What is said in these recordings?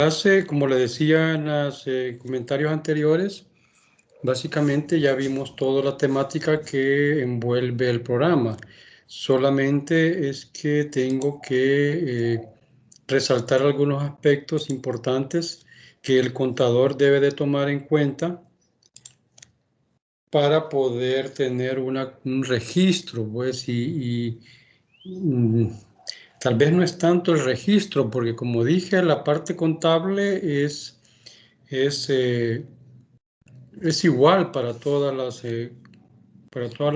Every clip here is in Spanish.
clase, como le decía en los comentarios anteriores, básicamente ya vimos toda la temática que envuelve el programa. Solamente es que tengo que resaltar algunos aspectos importantes que el contador debe de tomar en cuenta para poder tener un registro, pues, tal vez no es tanto el registro, porque como dije, la parte contable es, eh, es igual para todas las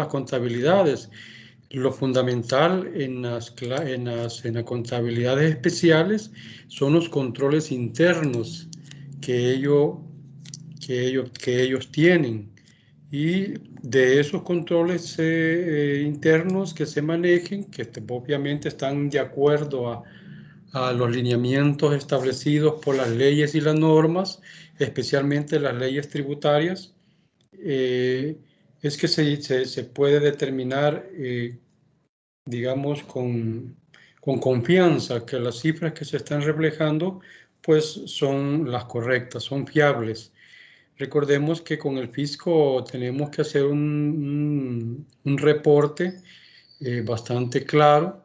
contabilidades. Lo fundamental en las contabilidades especiales son los controles internos que ellos tienen. Y de esos controles internos que se manejen, que obviamente están de acuerdo a los lineamientos establecidos por las leyes y las normas, especialmente las leyes tributarias, es que se puede determinar, digamos, con confianza que las cifras que se están reflejando pues son las correctas, son fiables. Recordemos que con el fisco tenemos que hacer un reporte bastante claro,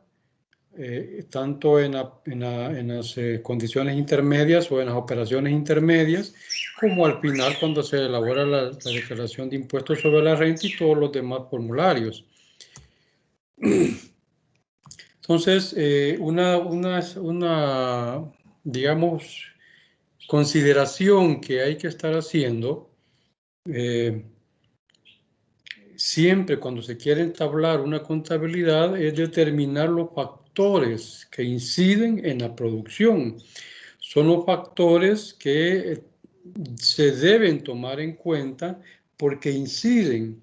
tanto en las condiciones intermedias o en las operaciones intermedias, como al final cuando se elabora la declaración de impuestos sobre la renta y todos los demás formularios. Entonces, digamos, consideración que hay que estar haciendo siempre cuando se quiere entablar una contabilidad es determinar los factores que inciden en la producción. Son los factores que se deben tomar en cuenta porque inciden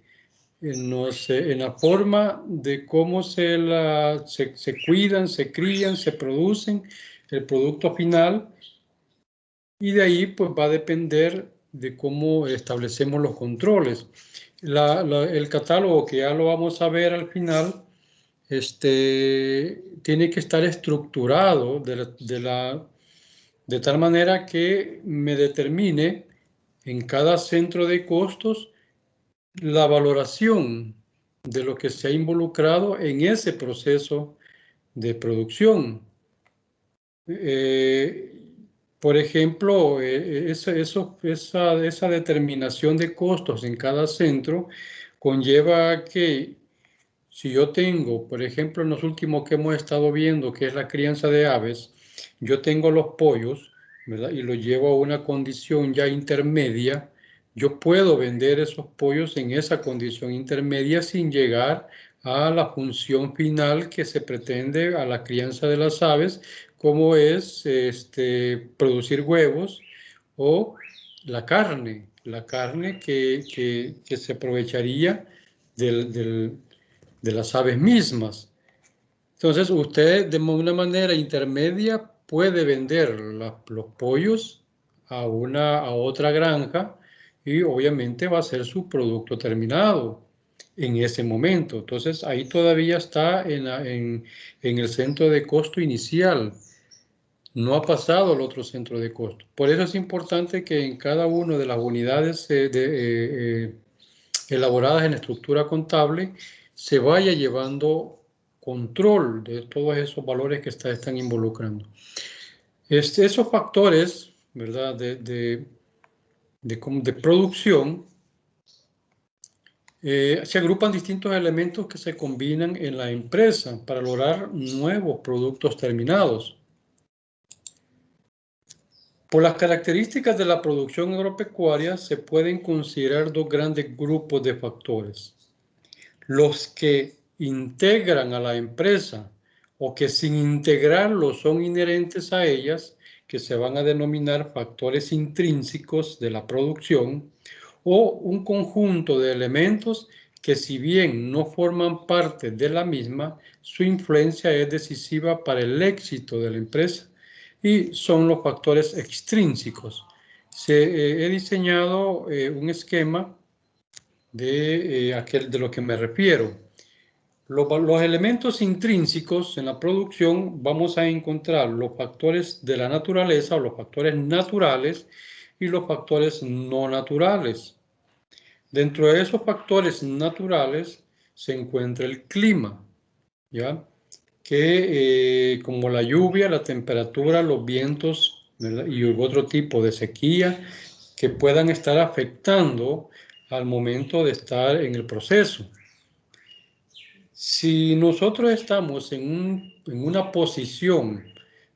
en la forma de cómo se cuidan, se crían, se producen el producto final, y de ahí pues va a depender de cómo establecemos los controles. El catálogo, que ya lo vamos a ver al final, tiene que estar estructurado de tal manera que me determine en cada centro de costos la valoración de lo que se ha involucrado en ese proceso de producción. Por ejemplo, esa determinación de costos en cada centro conlleva que si yo tengo, por ejemplo, en los últimos que hemos estado viendo, que es la crianza de aves, yo tengo los pollos, ¿verdad? Y los llevo a una condición ya intermedia, yo puedo vender esos pollos en esa condición intermedia sin llegar a la función final que se pretende a la crianza de las aves, como es producir huevos o la carne que se aprovecharía de las aves mismas. Entonces, usted de una manera intermedia puede vender los pollos a otra granja y obviamente va a ser su producto terminado en ese momento. Entonces, ahí todavía está en el centro de costo inicial. No ha pasado al otro centro de costo. Por eso es importante que en cada una de las unidades elaboradas en estructura contable se vaya llevando control de todos esos valores que están involucrando. Esos factores, ¿verdad?, de producción, se agrupan distintos elementos que se combinan en la empresa para lograr nuevos productos terminados. Por las características de la producción agropecuaria se pueden considerar dos grandes grupos de factores. Los que integran a la empresa o que sin integrarlo son inherentes a ellas, que se van a denominar factores intrínsecos de la producción, o un conjunto de elementos que si bien no forman parte de la misma, su influencia es decisiva para el éxito de la empresa y son los factores extrínsecos. He diseñado un esquema de lo que me refiero. Los elementos intrínsecos en la producción vamos a encontrar los factores de la naturaleza o los factores naturales y los factores no naturales. Dentro de esos factores naturales se encuentra el clima, ¿ya? Que como la lluvia, la temperatura, los vientos, ¿verdad? Y otro tipo de sequía que puedan estar afectando al momento de estar en el proceso. Si nosotros estamos en una posición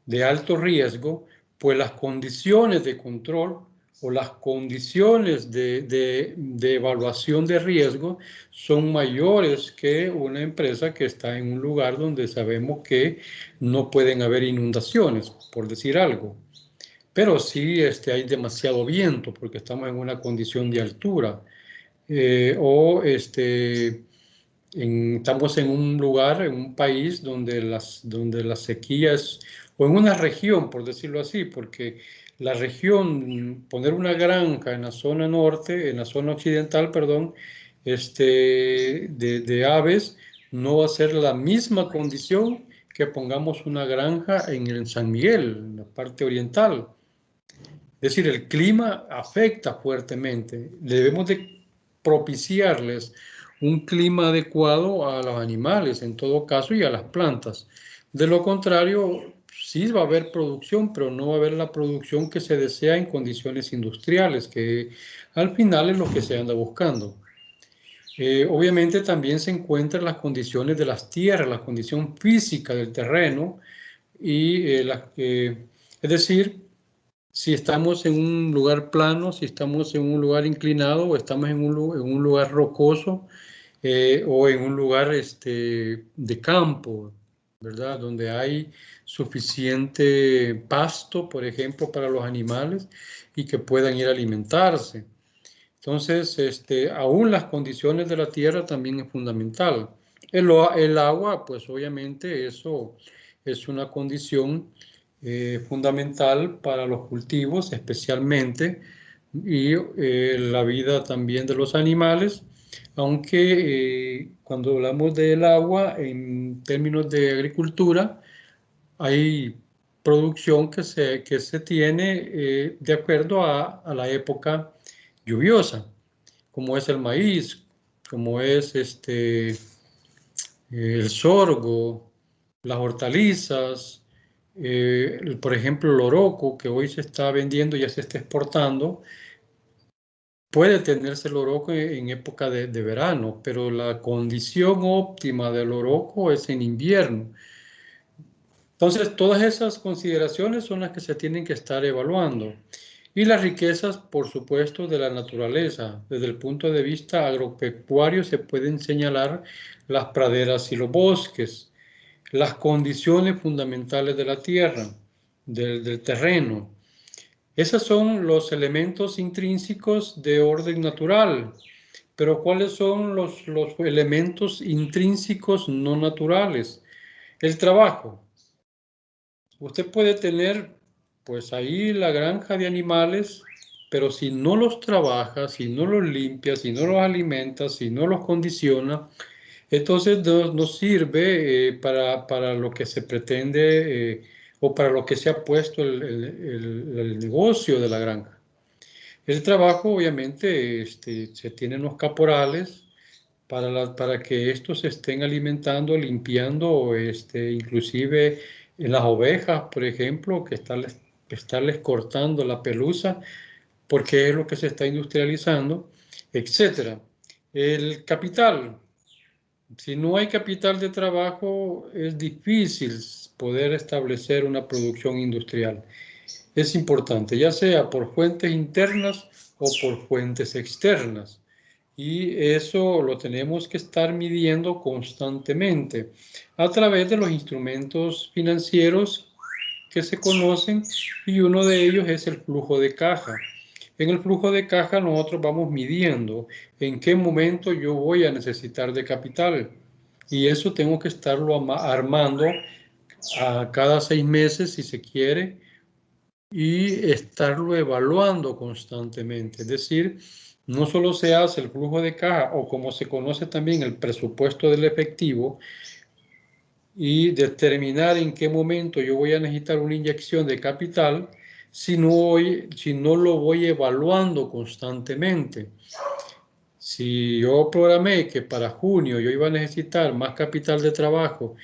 de alto riesgo, pues las condiciones de control o las condiciones de evaluación de riesgo son mayores que una empresa que está en un lugar donde sabemos que no pueden haber inundaciones, por decir algo. Pero sí hay demasiado viento porque estamos en una condición de altura. Estamos en un lugar, en un país donde las sequías, o en una región, por decirlo así, porque la región, poner una granja en la zona norte, en la zona occidental, perdón, de aves, no va a ser la misma condición que pongamos una granja en el San Miguel, en la parte oriental. Es decir, el clima afecta fuertemente. Debemos de propiciarles un clima adecuado a los animales, en todo caso, y a las plantas. De lo contrario, sí va a haber producción, pero no va a haber la producción que se desea en condiciones industriales, que al final es lo que se anda buscando. Obviamente también se encuentran las condiciones de las tierras, la condición física del terreno, y es decir, si estamos en un lugar plano, si estamos en un lugar inclinado o estamos en un lugar rocoso o en un lugar de campo, ¿verdad? Donde hay suficiente pasto, por ejemplo, para los animales y que puedan ir a alimentarse. Entonces, aún las condiciones de la tierra también es fundamental. El agua, pues obviamente eso es una condición fundamental para los cultivos especialmente y la vida también de los animales, aunque cuando hablamos del agua en términos de agricultura, hay producción que se tiene de acuerdo a la época lluviosa, como es el maíz, como es el sorgo, las hortalizas, por ejemplo, el oroco, que hoy se está vendiendo, ya se está exportando. Puede tenerse el oroco en época de verano, pero la condición óptima del oroco es en invierno. Entonces, todas esas consideraciones son las que se tienen que estar evaluando. Y las riquezas, por supuesto, de la naturaleza. Desde el punto de vista agropecuario se pueden señalar las praderas y los bosques, las condiciones fundamentales de la tierra, del terreno. Esos son los elementos intrínsecos de orden natural. Pero ¿cuáles son los elementos intrínsecos no naturales? El trabajo. Usted puede tener, pues ahí la granja de animales, pero si no los trabaja, si no los limpia, si no los alimenta, si no los condiciona, entonces no sirve para lo que se pretende o para lo que se ha puesto el negocio de la granja. El trabajo, obviamente, se tienen los caporales para que estos se estén alimentando, limpiando, inclusive en las ovejas, por ejemplo, que estarles cortando la pelusa, porque es lo que se está industrializando, etcétera. El capital. Si no hay capital de trabajo, es difícil poder establecer una producción industrial. Es importante, ya sea por fuentes internas o por fuentes externas. Y eso lo tenemos que estar midiendo constantemente a través de los instrumentos financieros que se conocen, y uno de ellos es el flujo de caja. En el flujo de caja nosotros vamos midiendo en qué momento yo voy a necesitar de capital, y eso tengo que estarlo armando a cada 6 meses si se quiere, y estarlo evaluando constantemente. Es decir, no solo se hace el flujo de caja o como se conoce también el presupuesto del efectivo y determinar en qué momento yo voy a necesitar una inyección de capital si no lo voy evaluando constantemente. Si yo programé que para junio yo iba a necesitar más capital de trabajo,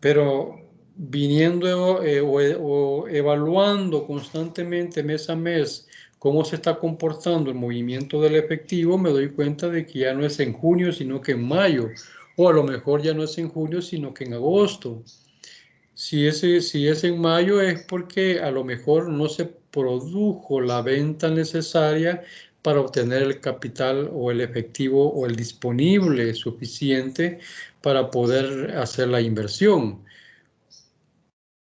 pero viniendo o evaluando constantemente mes a mes cómo se está comportando el movimiento del efectivo, me doy cuenta de que ya no es en junio, sino que en mayo, o a lo mejor ya no es en junio, sino que en agosto. Si es en mayo es porque a lo mejor no se produjo la venta necesaria para obtener el capital o el efectivo o el disponible suficiente para poder hacer la inversión.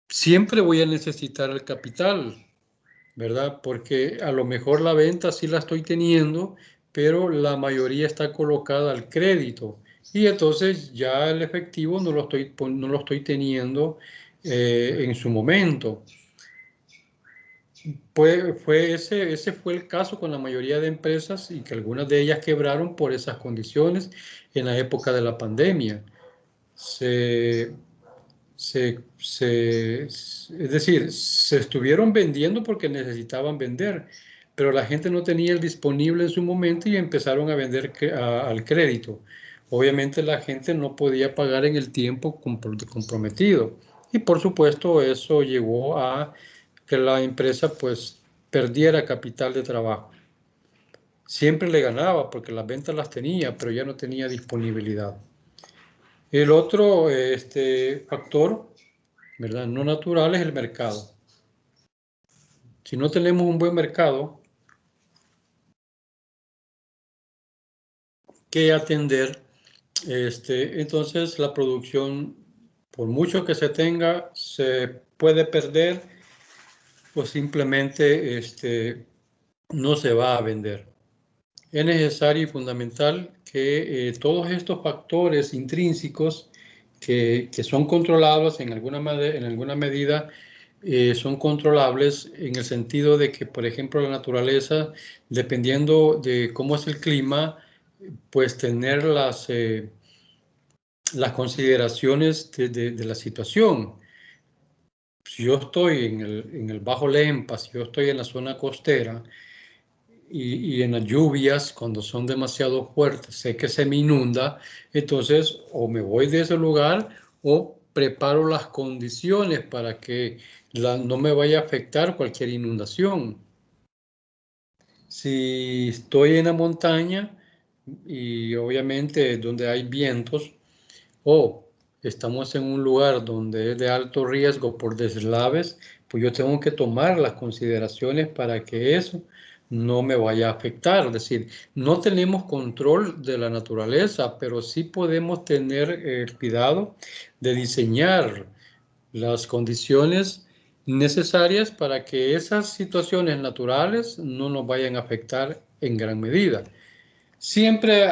Siempre voy a necesitar el capital, ¿verdad? Porque a lo mejor la venta sí la estoy teniendo, pero la mayoría está colocada al crédito. Y entonces ya el efectivo no lo estoy teniendo en su momento. Ese fue el caso con la mayoría de empresas y que algunas de ellas quebraron por esas condiciones en la época de la pandemia. Es decir, se estuvieron vendiendo porque necesitaban vender, pero la gente no tenía el disponible en su momento y empezaron a vender al crédito. Obviamente la gente no podía pagar en el tiempo comprometido y por supuesto eso llevó a que la empresa pues perdiera capital de trabajo. Siempre le ganaba porque las ventas las tenía, pero ya no tenía disponibilidad. El otro factor, ¿verdad?, no natural es el mercado. Si no tenemos un buen mercado que atender, entonces la producción, por mucho que se tenga, se puede perder o simplemente no se va a vender. Es necesario y fundamental que todos estos factores intrínsecos que son controlables en alguna medida, son controlables en el sentido de que, por ejemplo, la naturaleza, dependiendo de cómo es el clima, pues tener las consideraciones de la situación. Si yo estoy en el Bajo Lempa, si yo estoy en la zona costera, y en las lluvias, cuando son demasiado fuertes, sé que se me inunda, entonces o me voy de ese lugar o preparo las condiciones para que no me vaya a afectar cualquier inundación. Si estoy en la montaña y obviamente donde hay vientos o estamos en un lugar donde es de alto riesgo por deslaves, pues yo tengo que tomar las consideraciones para que eso no me vaya a afectar. Es decir, no tenemos control de la naturaleza, pero sí podemos tener el cuidado de diseñar las condiciones necesarias para que esas situaciones naturales no nos vayan a afectar en gran medida. Siempre,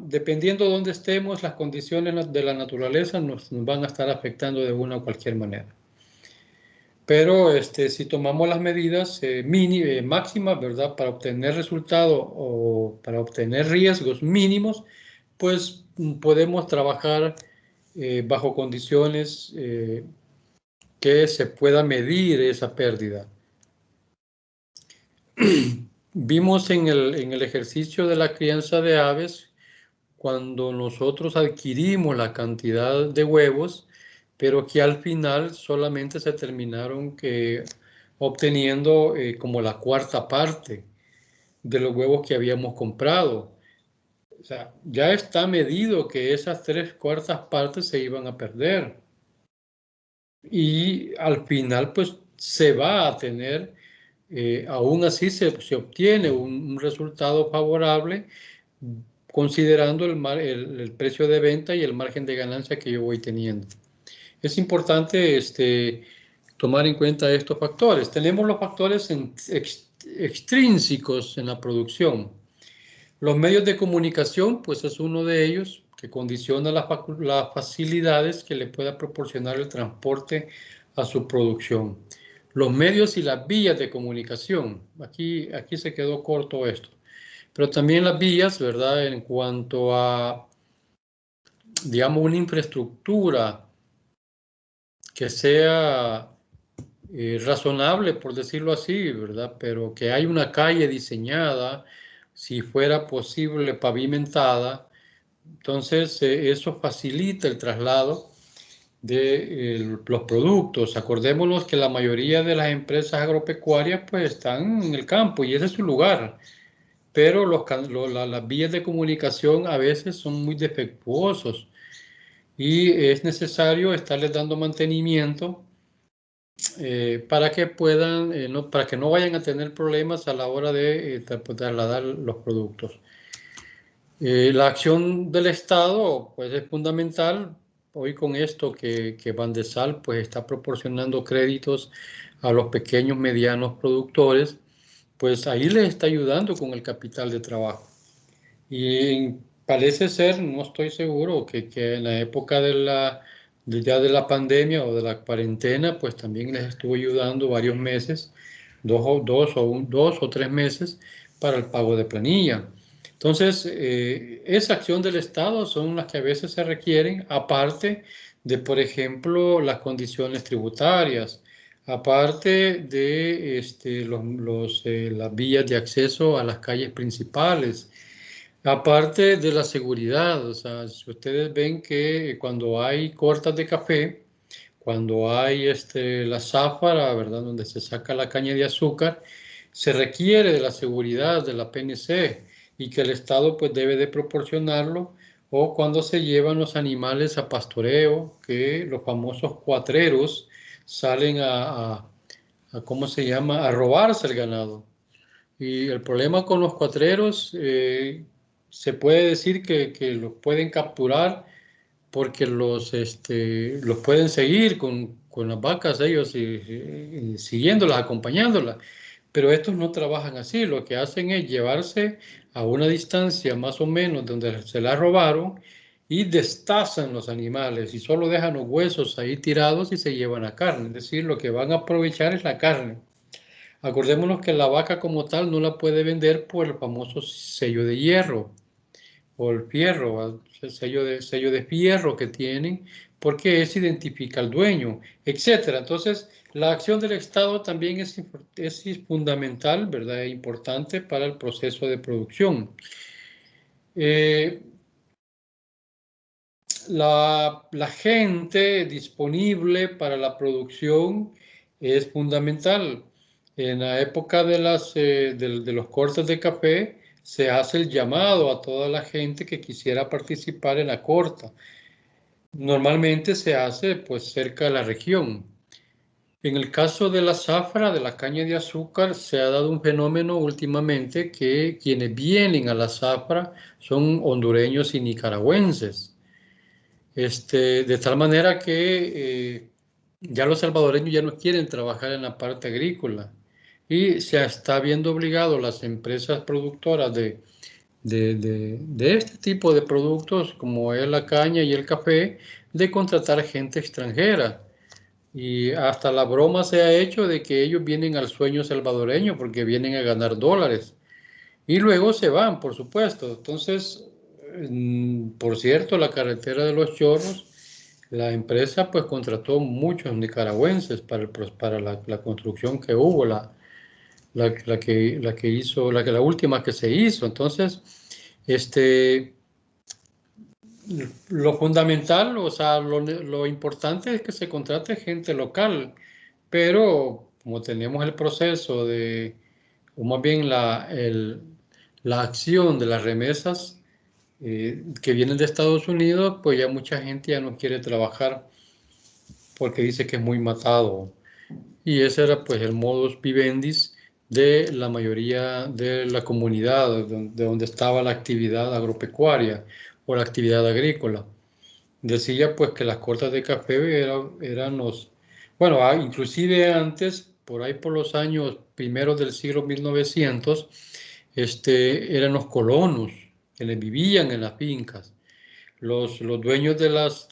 dependiendo de dónde estemos, las condiciones de la naturaleza nos van a estar afectando de una o cualquier manera. Pero si tomamos las medidas máximas, ¿verdad?, para obtener resultados o para obtener riesgos mínimos, pues podemos trabajar bajo condiciones que se pueda medir esa pérdida. Vimos en el ejercicio de la crianza de aves, cuando nosotros adquirimos la cantidad de huevos, pero que al final solamente se terminaron obteniendo como la cuarta parte de los huevos que habíamos comprado. O sea, ya está medido que esas 3/4 partes se iban a perder. Y al final, pues, se va a tener, aún así se obtiene un resultado favorable considerando el precio de venta y el margen de ganancia que yo voy teniendo. Es importante tomar en cuenta estos factores. Tenemos los factores extrínsecos en la producción. Los medios de comunicación, pues es uno de ellos que condiciona las facilidades que le pueda proporcionar el transporte a su producción. Los medios y las vías de comunicación. Aquí se quedó corto esto. pero también las vías, ¿verdad? En cuanto a, digamos, una infraestructura que sea razonable, por decirlo así, ¿verdad? Pero que hay una calle diseñada, si fuera posible pavimentada, entonces eso facilita el traslado de los productos. Acordémonos que la mayoría de las empresas agropecuarias pues están en el campo y ese es su lugar, pero las vías de comunicación a veces son muy defectuosos y es necesario estarles dando mantenimiento para que puedan, para que no vayan a tener problemas a la hora de trasladar los productos. La acción del Estado pues es fundamental. Hoy con esto que Bandesal pues está proporcionando créditos a los pequeños, medianos productores, pues ahí les está ayudando con el capital de trabajo. Y parece ser, no estoy seguro, que en la época ya de la pandemia o de la cuarentena, pues también les estuvo ayudando varios meses, 2 o 3 meses para el pago de planilla. Entonces, esa acción del Estado son las que a veces se requieren, aparte de, por ejemplo, las condiciones tributarias, aparte de las vías de acceso a las calles principales, aparte de la seguridad. O sea, si ustedes ven que cuando hay cortas de café, cuando hay la zafra, ¿verdad? Donde se saca la caña de azúcar, se requiere de la seguridad de la PNC y que el Estado pues debe de proporcionarlo, o cuando se llevan los animales a pastoreo, que los famosos cuatreros salen ¿cómo se llama?, a robarse el ganado. Y el problema con los cuatreros, se puede decir que los pueden capturar porque los pueden seguir con las vacas ellos y siguiéndolas, acompañándolas. Pero estos no trabajan así, lo que hacen es llevarse a una distancia más o menos donde se la robaron y destazan los animales y solo dejan los huesos ahí tirados y se llevan la carne. Es decir, lo que van a aprovechar es la carne. Acordémonos que la vaca como tal no la puede vender por el famoso sello de hierro o el fierro, el sello de fierro que tienen, porque eso identifica al dueño, etcétera. Entonces, la acción del Estado también es fundamental, ¿verdad? E importante para el proceso de producción. La gente disponible para la producción es fundamental. En la época de los cortes de café, se hace el llamado a toda la gente que quisiera participar en la corta. Normalmente se hace pues cerca de la región. En el caso de la zafra, de la caña de azúcar, se ha dado un fenómeno últimamente que quienes vienen a la zafra son hondureños y nicaragüenses. De tal manera que ya los salvadoreños ya no quieren trabajar en la parte agrícola y se está viendo obligado las empresas productoras de este tipo de productos, como es la caña y el café, de contratar gente extranjera. Y hasta la broma se ha hecho de que ellos vienen al sueño salvadoreño porque vienen a ganar dólares. Y luego se van, por supuesto. Entonces, por cierto, la carretera de los Chorros, la empresa pues contrató muchos nicaragüenses para la construcción que hubo, la que hizo, la última que se hizo. Entonces, este, lo fundamental, o sea, lo importante es que se contrate gente local, pero como tenemos el proceso o más bien la acción de las remesas que vienen de Estados Unidos, pues ya mucha gente ya no quiere trabajar porque dice que es muy matado. Y ese era pues el modus vivendi de la mayoría de la comunidad de donde estaba la actividad agropecuaria o la actividad agrícola. Decía pues que las cortas de café eran bueno, inclusive antes, por ahí por los años primeros del siglo 1900, eran los colonos que les vivían en las fincas. Los dueños de las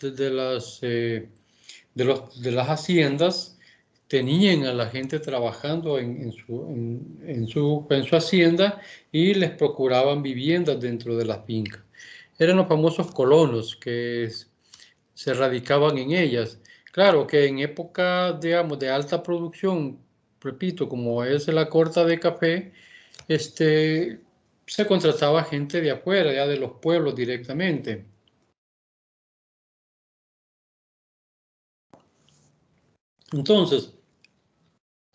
haciendas tenían a la gente trabajando en su hacienda y les procuraban viviendas dentro de las fincas. Eran los famosos colonos que se radicaban en ellas. Claro que en época, digamos, de alta producción, repito, como es la corta de café, se contrataba gente de afuera, ya de los pueblos directamente. Entonces,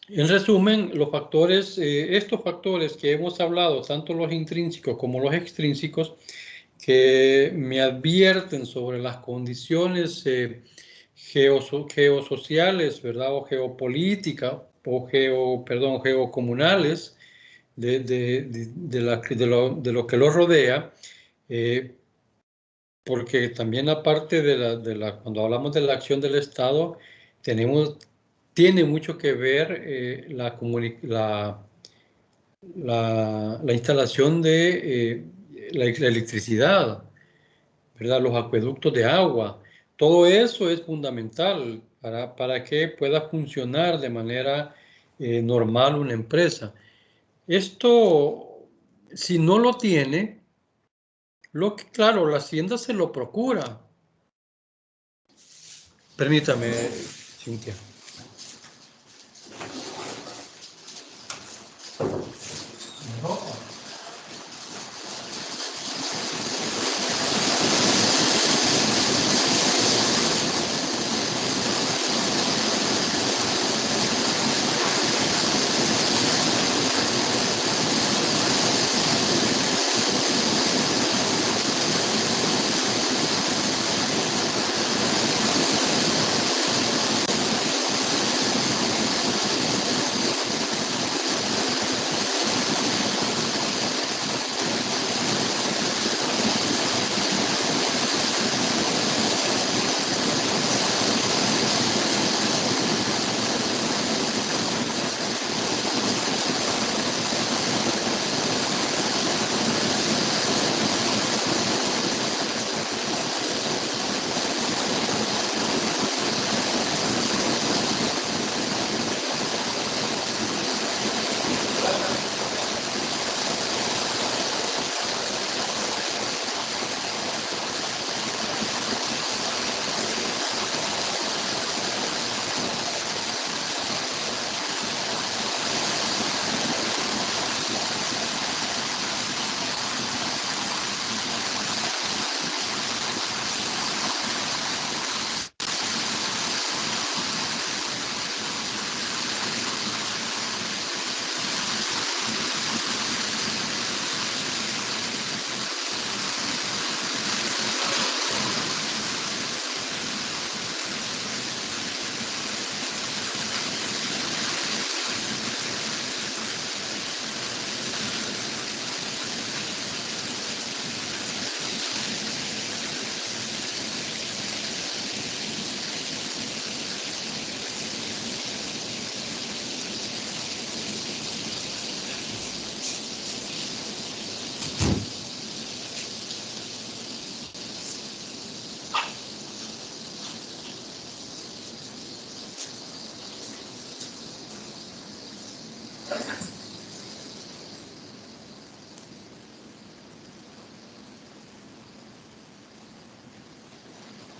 en resumen, los factores, estos factores que hemos hablado, tanto los intrínsecos como los extrínsecos, que me advierten sobre las condiciones geosociales, ¿verdad? O geopolíticas, o geocomunales de lo que lo rodea, porque también aparte cuando hablamos de la acción del Estado, tiene mucho que ver la instalación de la electricidad, ¿verdad? Los acueductos de agua. Todo eso es fundamental para que pueda funcionar de manera normal una empresa. Esto, si no lo tiene, claro, la hacienda se lo procura. Permítame, Cintia. No.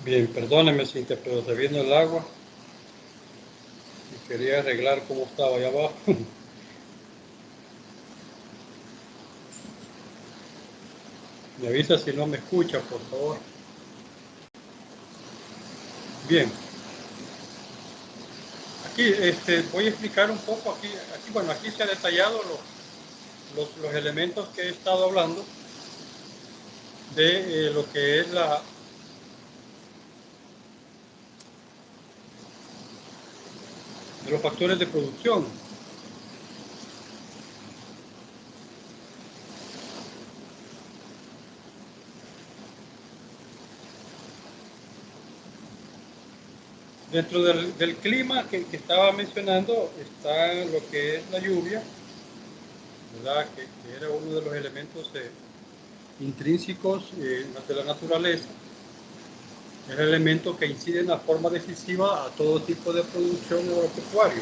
Bien, perdóneme, Cintia, pero se vino el agua y quería arreglar cómo estaba allá abajo. Me avisa si no me escucha, por favor. Bien. Aquí voy a explicar un poco, bueno, aquí se ha detallado los elementos que he estado hablando de lo que es de los factores de producción. Dentro del clima que estaba mencionando está lo que es la lluvia, ¿verdad? Que era uno de los elementos intrínsecos de la naturaleza. Es el elemento que incide en la forma decisiva a todo tipo de producción agropecuaria,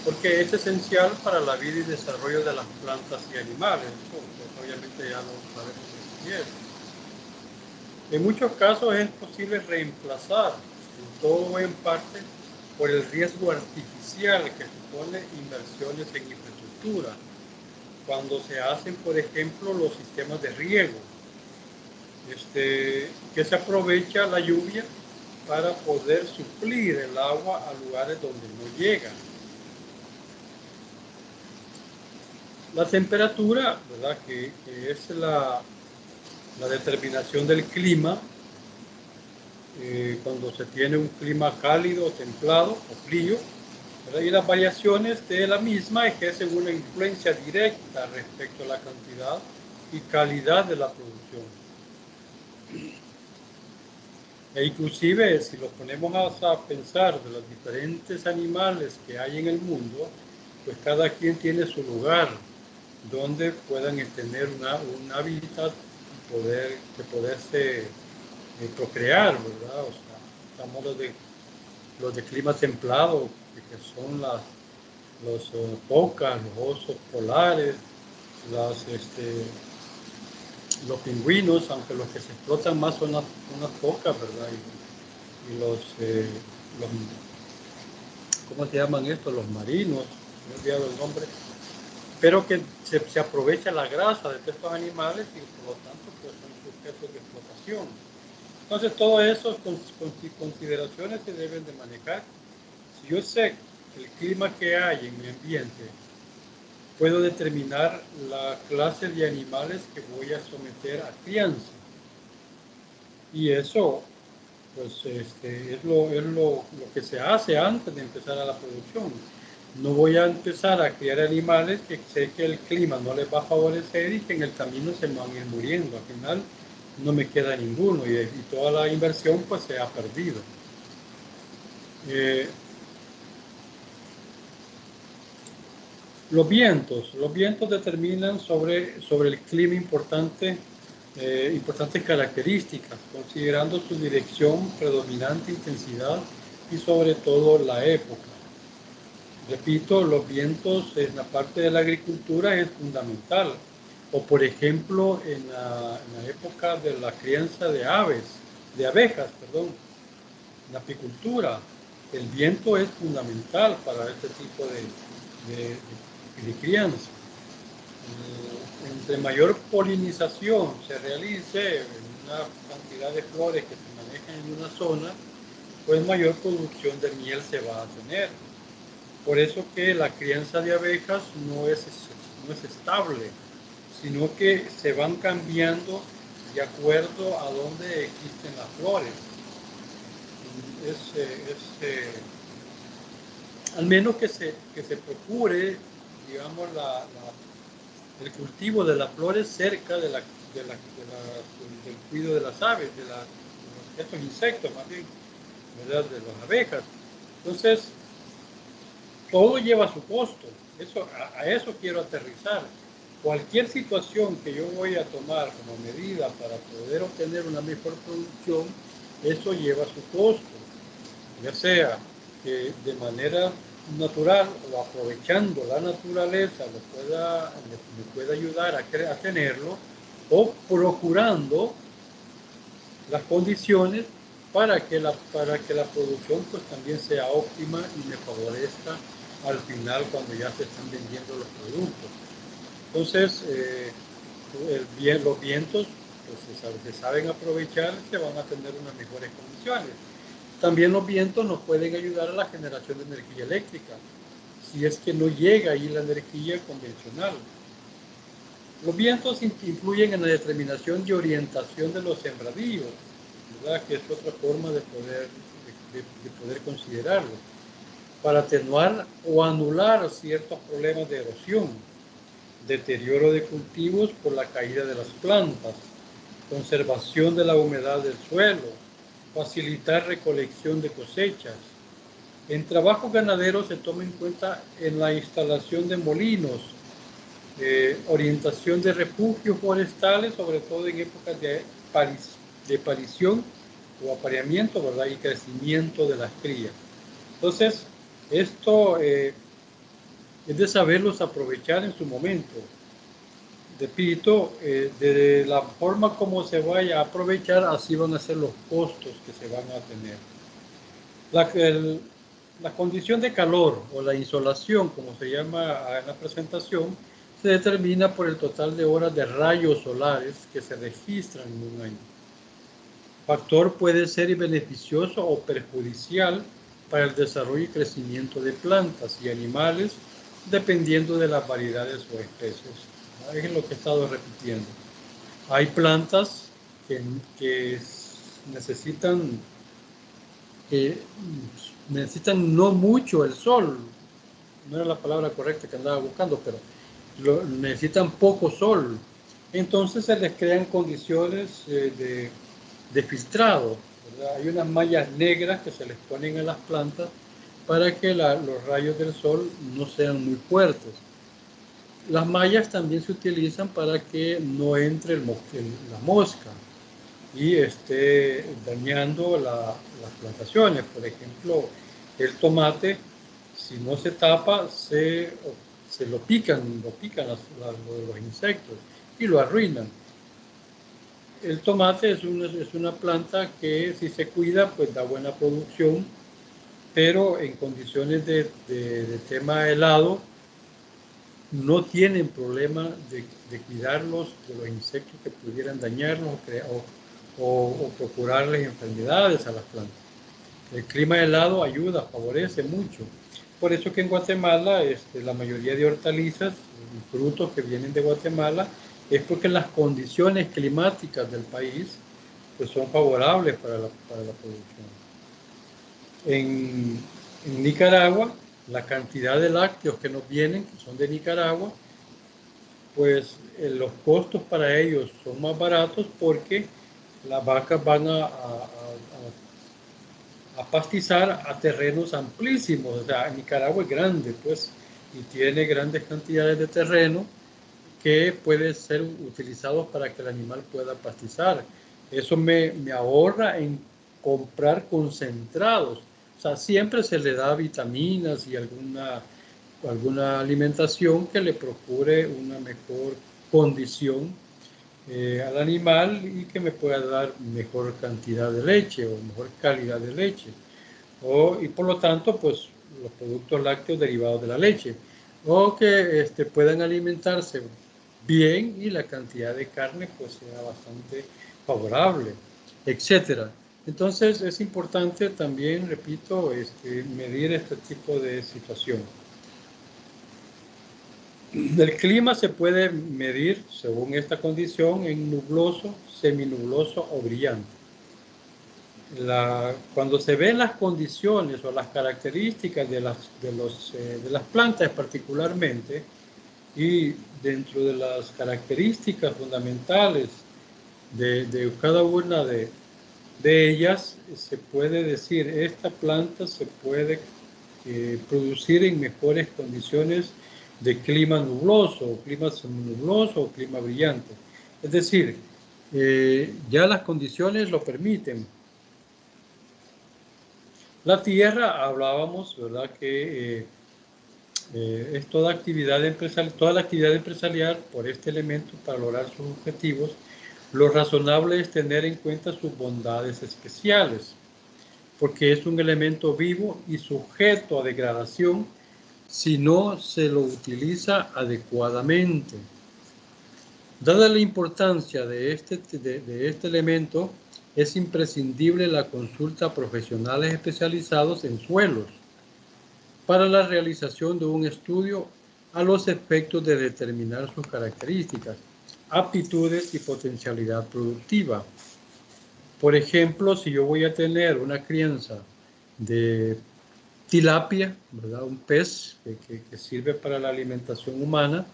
porque es esencial para la vida y desarrollo de las plantas y animales. Eso, pues, obviamente ya lo sabemos muy bien. En muchos casos es posible reemplazar, en todo o en parte, por el riesgo artificial que supone inversiones en infraestructura, cuando se hacen, por ejemplo, los sistemas de riego, que se aprovecha la lluvia para poder suplir el agua a lugares donde no llega. La temperatura, ¿verdad? Que es la determinación del clima, cuando se tiene un clima cálido, templado o frío, ¿verdad? Y las variaciones de la misma ejercen una influencia directa respecto a la cantidad y calidad de la producción. E inclusive, si lo ponemos a pensar de los diferentes animales que hay en el mundo, pues cada quien tiene su lugar donde puedan tener un hábitat de poderse procrear, ¿verdad? O sea, estamos los de clima templado, que son los focas, los osos polares, los pingüinos, aunque los que se explotan más son las focas, ¿verdad? Y los, ¿cómo se llaman estos? Los marinos, me he olvidado el nombre, pero que se aprovecha la grasa de estos animales y por lo tanto pues son sujetos de explotación. Entonces todas esas consideraciones se deben de manejar. Si yo sé el clima que hay en mi ambiente, puedo determinar la clase de animales que voy a someter a crianza. Y eso pues es lo que se hace antes de empezar a la producción. No voy a empezar a criar animales que sé que el clima no les va a favorecer y que en el camino se van a ir muriendo. Al final no me queda ninguno y toda la inversión pues se ha perdido. Los vientos determinan sobre el clima importantes características, considerando su dirección, predominante intensidad y sobre todo la época. Repito, los vientos en la parte de la agricultura es fundamental. O por ejemplo, en la época de la crianza de abejas, perdón, en la apicultura, el viento es fundamental para este tipo de crianza. Entre mayor polinización se realice en una cantidad de flores que se manejan en una zona, pues mayor producción de miel se va a tener. Por eso que la crianza de abejas no es estable, sino que se van cambiando de acuerdo a donde existen las flores. Al menos que se procure, digamos, el cultivo de las flores cerca del cuidado de las aves, de estos insectos más bien, ¿verdad? De las abejas. Entonces, todo lleva su costo. A eso quiero aterrizar. Cualquier situación que yo voy a tomar como medida para poder obtener una mejor producción, eso lleva su costo. Ya sea que de manera natural o aprovechando la naturaleza me pueda ayudar a tenerlo, o procurando las condiciones para que la producción pues también sea óptima y me favorezca al final cuando ya se están vendiendo los productos. Entonces, los vientos pues, se saben aprovechar, se van a tener unas mejores condiciones. También los vientos nos pueden ayudar a la generación de energía eléctrica, si es que no llega ahí la energía convencional. Los vientos influyen en la determinación y orientación de los sembradíos, ¿verdad? Que es otra forma de poder considerarlo, para atenuar o anular ciertos problemas de erosión, deterioro de cultivos por la caída de las plantas, conservación de la humedad del suelo, facilitar recolección de cosechas. En trabajos ganaderos se toma en cuenta en la instalación de molinos, orientación de refugios forestales, sobre todo en épocas de palición o apareamiento, ¿verdad? Y crecimiento de las crías. Entonces, esto es de saberlos aprovechar en su momento. Repito, de la forma como se vaya a aprovechar, así van a ser los costos que se van a tener. La condición de calor o la insolación, como se llama en la presentación, se determina por el total de horas de rayos solares que se registran en un año. Factor puede ser beneficioso o perjudicial para el desarrollo y crecimiento de plantas y animales, dependiendo de las variedades o especies. Es lo que he estado repitiendo. Hay plantas que necesitan no mucho el sol, no era la palabra correcta que andaba buscando, pero necesitan poco sol. Entonces se les crean condiciones de filtrado, ¿verdad? Hay unas mallas negras que se les ponen a las plantas para que los rayos del sol no sean muy fuertes. Las mallas también se utilizan para que no entre la mosca y esté dañando las plantaciones. Por ejemplo, el tomate, si no se tapa, se lo pican los insectos y lo arruinan. El tomate es una planta que si se cuida, pues da buena producción, pero en condiciones de tema helado, no tienen problema de cuidarlos de los insectos que pudieran dañarlos o procurarles enfermedades a las plantas. El clima helado ayuda, favorece mucho. Por eso que en Guatemala la mayoría de hortalizas y frutos que vienen de Guatemala es porque las condiciones climáticas del país pues, son favorables para la producción. En Nicaragua, la cantidad de lácteos que nos vienen, que son de Nicaragua, pues los costos para ellos son más baratos porque las vacas van a pastizar a terrenos amplísimos. O sea, Nicaragua es grande, pues, y tiene grandes cantidades de terreno que pueden ser utilizados para que el animal pueda pastizar. Eso me ahorra en comprar concentrados. O sea, siempre se le da vitaminas y alguna alimentación que le procure una mejor condición al animal y que me pueda dar mejor cantidad de leche o mejor calidad de leche. Y por lo tanto, pues los productos lácteos derivados de la leche. O que puedan alimentarse bien y la cantidad de carne pues sea bastante favorable, etcétera. Entonces es importante también, repito, medir este tipo de situación. El clima se puede medir, según esta condición, en nubloso, seminubloso o brillante. Cuando se ven las condiciones o las características de las plantas particularmente, y dentro de las características fundamentales de cada una de ellas, se puede decir, esta planta se puede producir en mejores condiciones de clima nubloso, clima seminubloso o clima brillante. Es decir, ya las condiciones lo permiten. La tierra, hablábamos, ¿verdad? Que es toda la actividad empresarial por este elemento para lograr sus objetivos. Lo razonable es tener en cuenta sus bondades especiales, porque es un elemento vivo y sujeto a degradación si no se lo utiliza adecuadamente. Dada la importancia de este elemento, es imprescindible la consulta a profesionales especializados en suelos para la realización de un estudio a los efectos de determinar sus características, aptitudes y potencialidad productiva. Por ejemplo, si yo voy a tener una crianza de tilapia, ¿verdad? Un pez que sirve para la alimentación humana,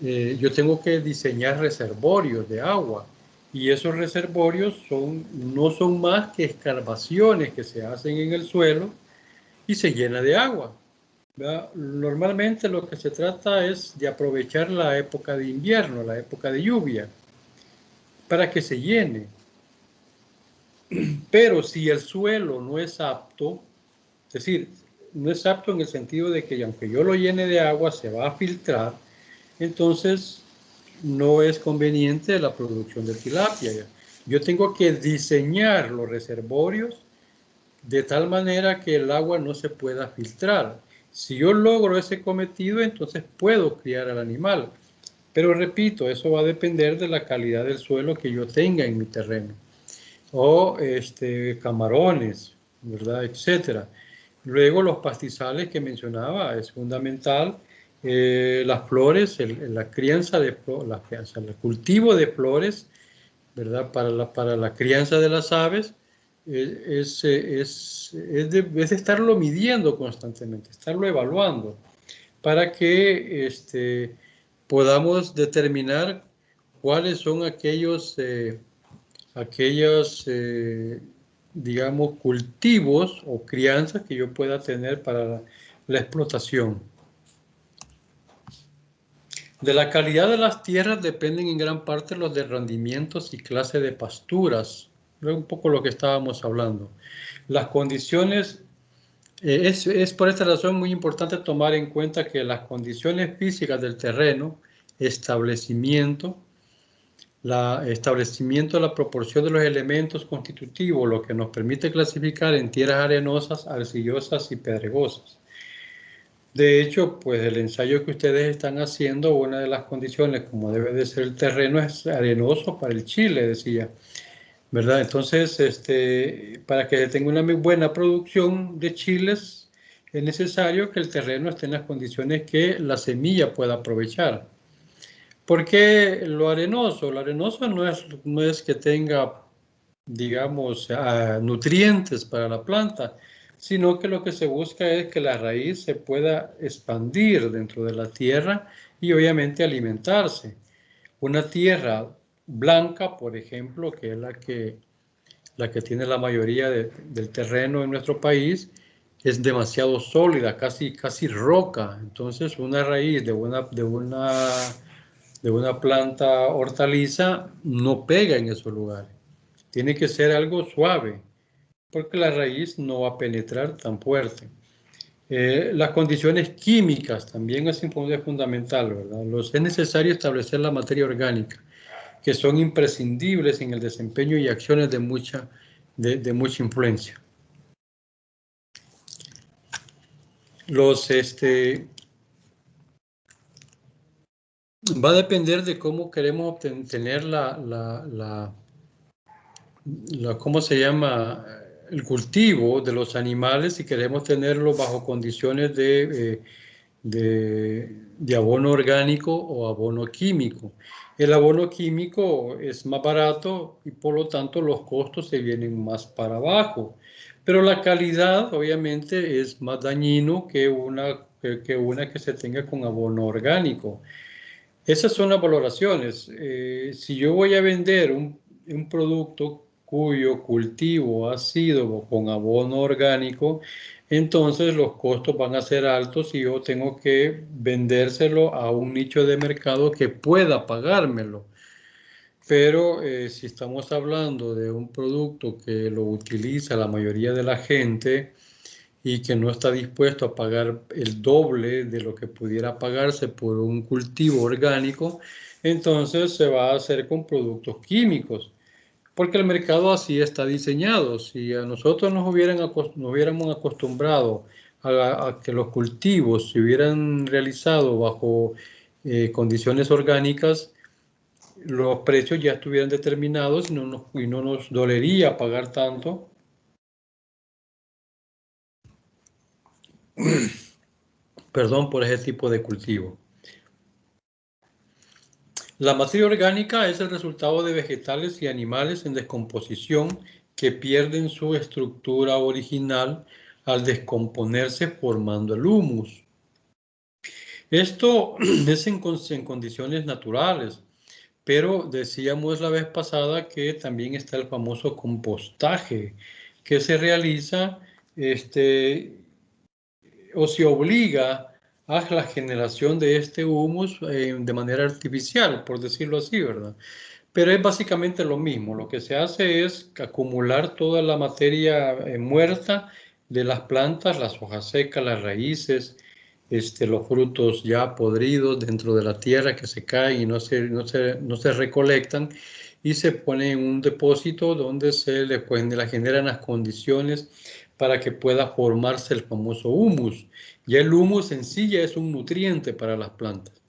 yo tengo que diseñar reservorios de agua. Y esos reservorios no son más que excavaciones que se hacen en el suelo y se llena de agua, ¿verdad? Normalmente lo que se trata es de aprovechar la época de invierno, la época de lluvia, para que se llene. Pero si el suelo no es apto, es decir, no es apto en el sentido de que aunque yo lo llene de agua, se va a filtrar, entonces no es conveniente la producción de tilapia. Yo tengo que diseñar los reservorios de tal manera que el agua no se pueda filtrar. Si yo logro ese cometido, entonces puedo criar al animal. Pero repito, eso va a depender de la calidad del suelo que yo tenga en mi terreno. O camarones, ¿verdad? Etcétera. Luego los pastizales que mencionaba es fundamental. Las flores, la crianza de flores, el cultivo de flores, ¿verdad? Para la crianza de las aves es de estarlo midiendo constantemente, estarlo evaluando para que podamos determinar cuáles son digamos, cultivos o crianzas que yo pueda tener para la explotación. De la calidad de las tierras dependen en gran parte los de rendimientos y clase de pasturas. Es un poco lo que estábamos hablando. Las condiciones, es por esta razón muy importante tomar en cuenta que las condiciones físicas del terreno, establecimiento de la proporción de los elementos constitutivos, lo que nos permite clasificar en tierras arenosas, arcillosas y pedregosas. De hecho, pues el ensayo que ustedes están haciendo, una de las condiciones, como debe de ser el terreno, es arenoso para el chile, decía, ¿verdad? Entonces, para que se tenga una muy buena producción de chiles, es necesario que el terreno esté en las condiciones que la semilla pueda aprovechar. ¿Por qué lo arenoso? Lo arenoso no es que tenga, digamos, nutrientes para la planta, sino que lo que se busca es que la raíz se pueda expandir dentro de la tierra y obviamente alimentarse. Una tierra blanca, por ejemplo, que es la que tiene la mayoría del terreno en nuestro país, es demasiado sólida, casi roca. Entonces, una raíz de una planta hortaliza no pega en esos lugares. Tiene que ser algo suave, porque la raíz no va a penetrar tan fuerte. Las condiciones químicas también es fundamental, ¿verdad? Es necesario establecer la materia orgánica, que son imprescindibles en el desempeño y acciones de mucha influencia. Va a depender de cómo queremos obtener ¿cómo se llama? El cultivo de los animales, si queremos tenerlo bajo condiciones de abono orgánico o abono químico. El abono químico es más barato y por lo tanto los costos se vienen más para abajo. Pero la calidad obviamente es más dañino que una que se tenga con abono orgánico. Esas son las valoraciones. Si yo voy a vender un producto cuyo cultivo ha sido con abono orgánico, entonces los costos van a ser altos y yo tengo que vendérselo a un nicho de mercado que pueda pagármelo. Pero si estamos hablando de un producto que lo utiliza la mayoría de la gente, y que no está dispuesto a pagar el doble de lo que pudiera pagarse por un cultivo orgánico, entonces se va a hacer con productos químicos, porque el mercado así está diseñado. Si a nosotros nos hubiéramos acostumbrado a que los cultivos se hubieran realizado bajo condiciones orgánicas, los precios ya estuvieran determinados y no nos dolería pagar tanto. Perdón, por ese tipo de cultivo. La materia orgánica es el resultado de vegetales y animales en descomposición que pierden su estructura original al descomponerse formando el humus. Esto es en condiciones naturales, pero decíamos la vez pasada que también está el famoso compostaje que se realiza o se obliga a la generación de este humus de manera artificial, por decirlo así, ¿verdad? pero es básicamente lo mismo. Lo que se hace es acumular toda la materia muerta de las plantas, las hojas secas, las raíces, los frutos ya podridos dentro de la tierra que se caen y no se recolectan, y se pone en un depósito donde se le generan las condiciones para que pueda formarse el famoso humus. Y el humus en sí ya es un nutriente para las plantas.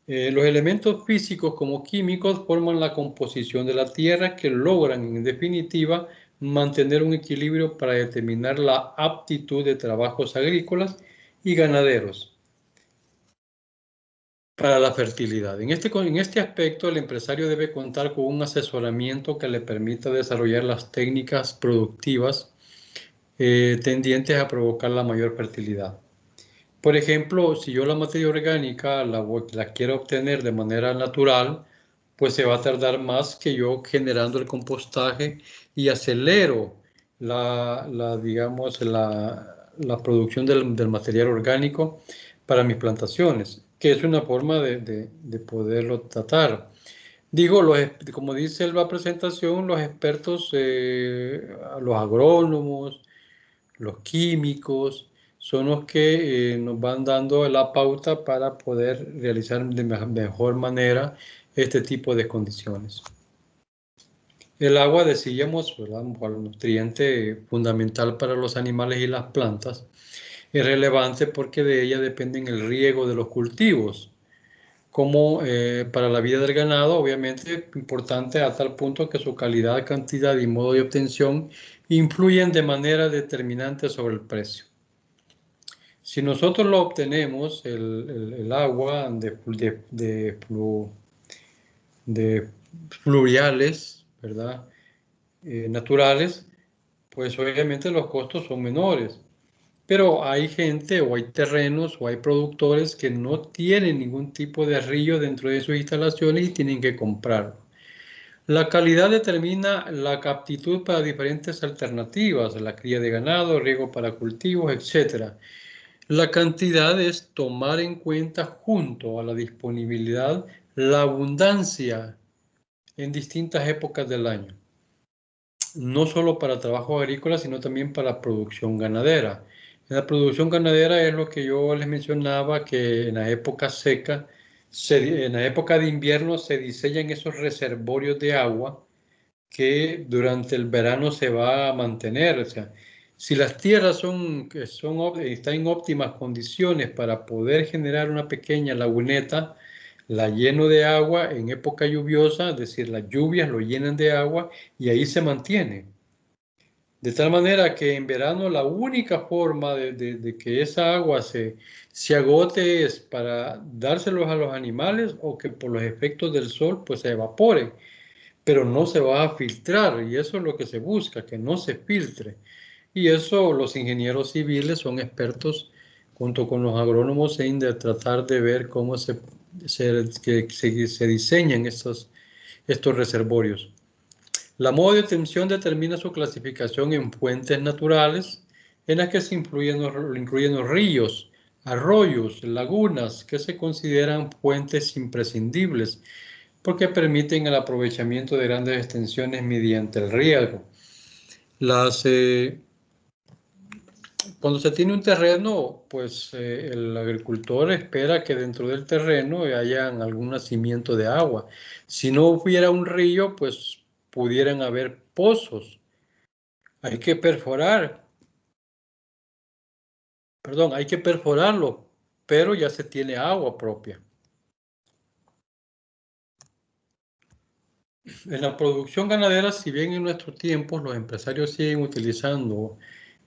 Los elementos físicos como químicos forman la composición de la tierra, que logran en definitiva mantener un equilibrio para determinar la aptitud de trabajos agrícolas y ganaderos para la fertilidad. En este aspecto, el empresario debe contar con un asesoramiento que le permita desarrollar las técnicas productivas tendientes a provocar la mayor fertilidad. Por ejemplo, si yo la materia orgánica la quiero obtener de manera natural, pues se va a tardar más que yo generando el compostaje, y acelero digamos, la producción del material orgánico para mis plantaciones, que es una forma de poderlo tratar. Digo, como dice la presentación, los expertos, los agrónomos, los químicos, son los que nos van dando la pauta para poder realizar de mejor manera este tipo de condiciones. El agua, decíamos, ¿verdad?, un nutriente fundamental para los animales y las plantas, es relevante porque de ella dependen el riego de los cultivos. Como para la vida del ganado, obviamente importante a tal punto que su calidad, cantidad y modo de obtención influyen de manera determinante sobre el precio. Si nosotros lo obtenemos, el agua de fluviales, ¿verdad?, naturales, pues obviamente los costos son menores. Pero hay gente o hay terrenos o hay productores que no tienen ningún tipo de río dentro de sus instalaciones y tienen que comprarlo. La calidad determina la aptitud para diferentes alternativas, la cría de ganado, riego para cultivos, etc. La cantidad es tomar en cuenta, junto a la disponibilidad, la abundancia en distintas épocas del año. No solo para trabajo agrícola, sino también para producción ganadera. En la producción ganadera es lo que yo les mencionaba, que en la época seca, en la época de invierno se diseñan esos reservorios de agua que durante el verano se va a mantener. O sea, si las tierras están en óptimas condiciones para poder generar una pequeña laguneta, la lleno de agua en época lluviosa, es decir, las lluvias lo llenan de agua y ahí se mantiene. De tal manera que en verano la única forma de que esa agua se agote es para dárselos a los animales, o que por los efectos del sol pues se evapore, pero no se va a filtrar, y eso es lo que se busca, que no se filtre. Y eso los ingenieros civiles son expertos junto con los agrónomos en tratar de ver cómo se diseñan estos reservorios. La modo de obtención determina su clasificación en fuentes naturales, en las que se incluyen los ríos, arroyos, lagunas, que se consideran fuentes imprescindibles porque permiten el aprovechamiento de grandes extensiones mediante el riego. Cuando se tiene un terreno, pues el agricultor espera que dentro del terreno haya algún nacimiento de agua. Si no hubiera un río, pues pudieran haber pozos. Hay que perforarlo, pero ya se tiene agua propia. En la producción ganadera, si bien en nuestros tiempos los empresarios siguen utilizando,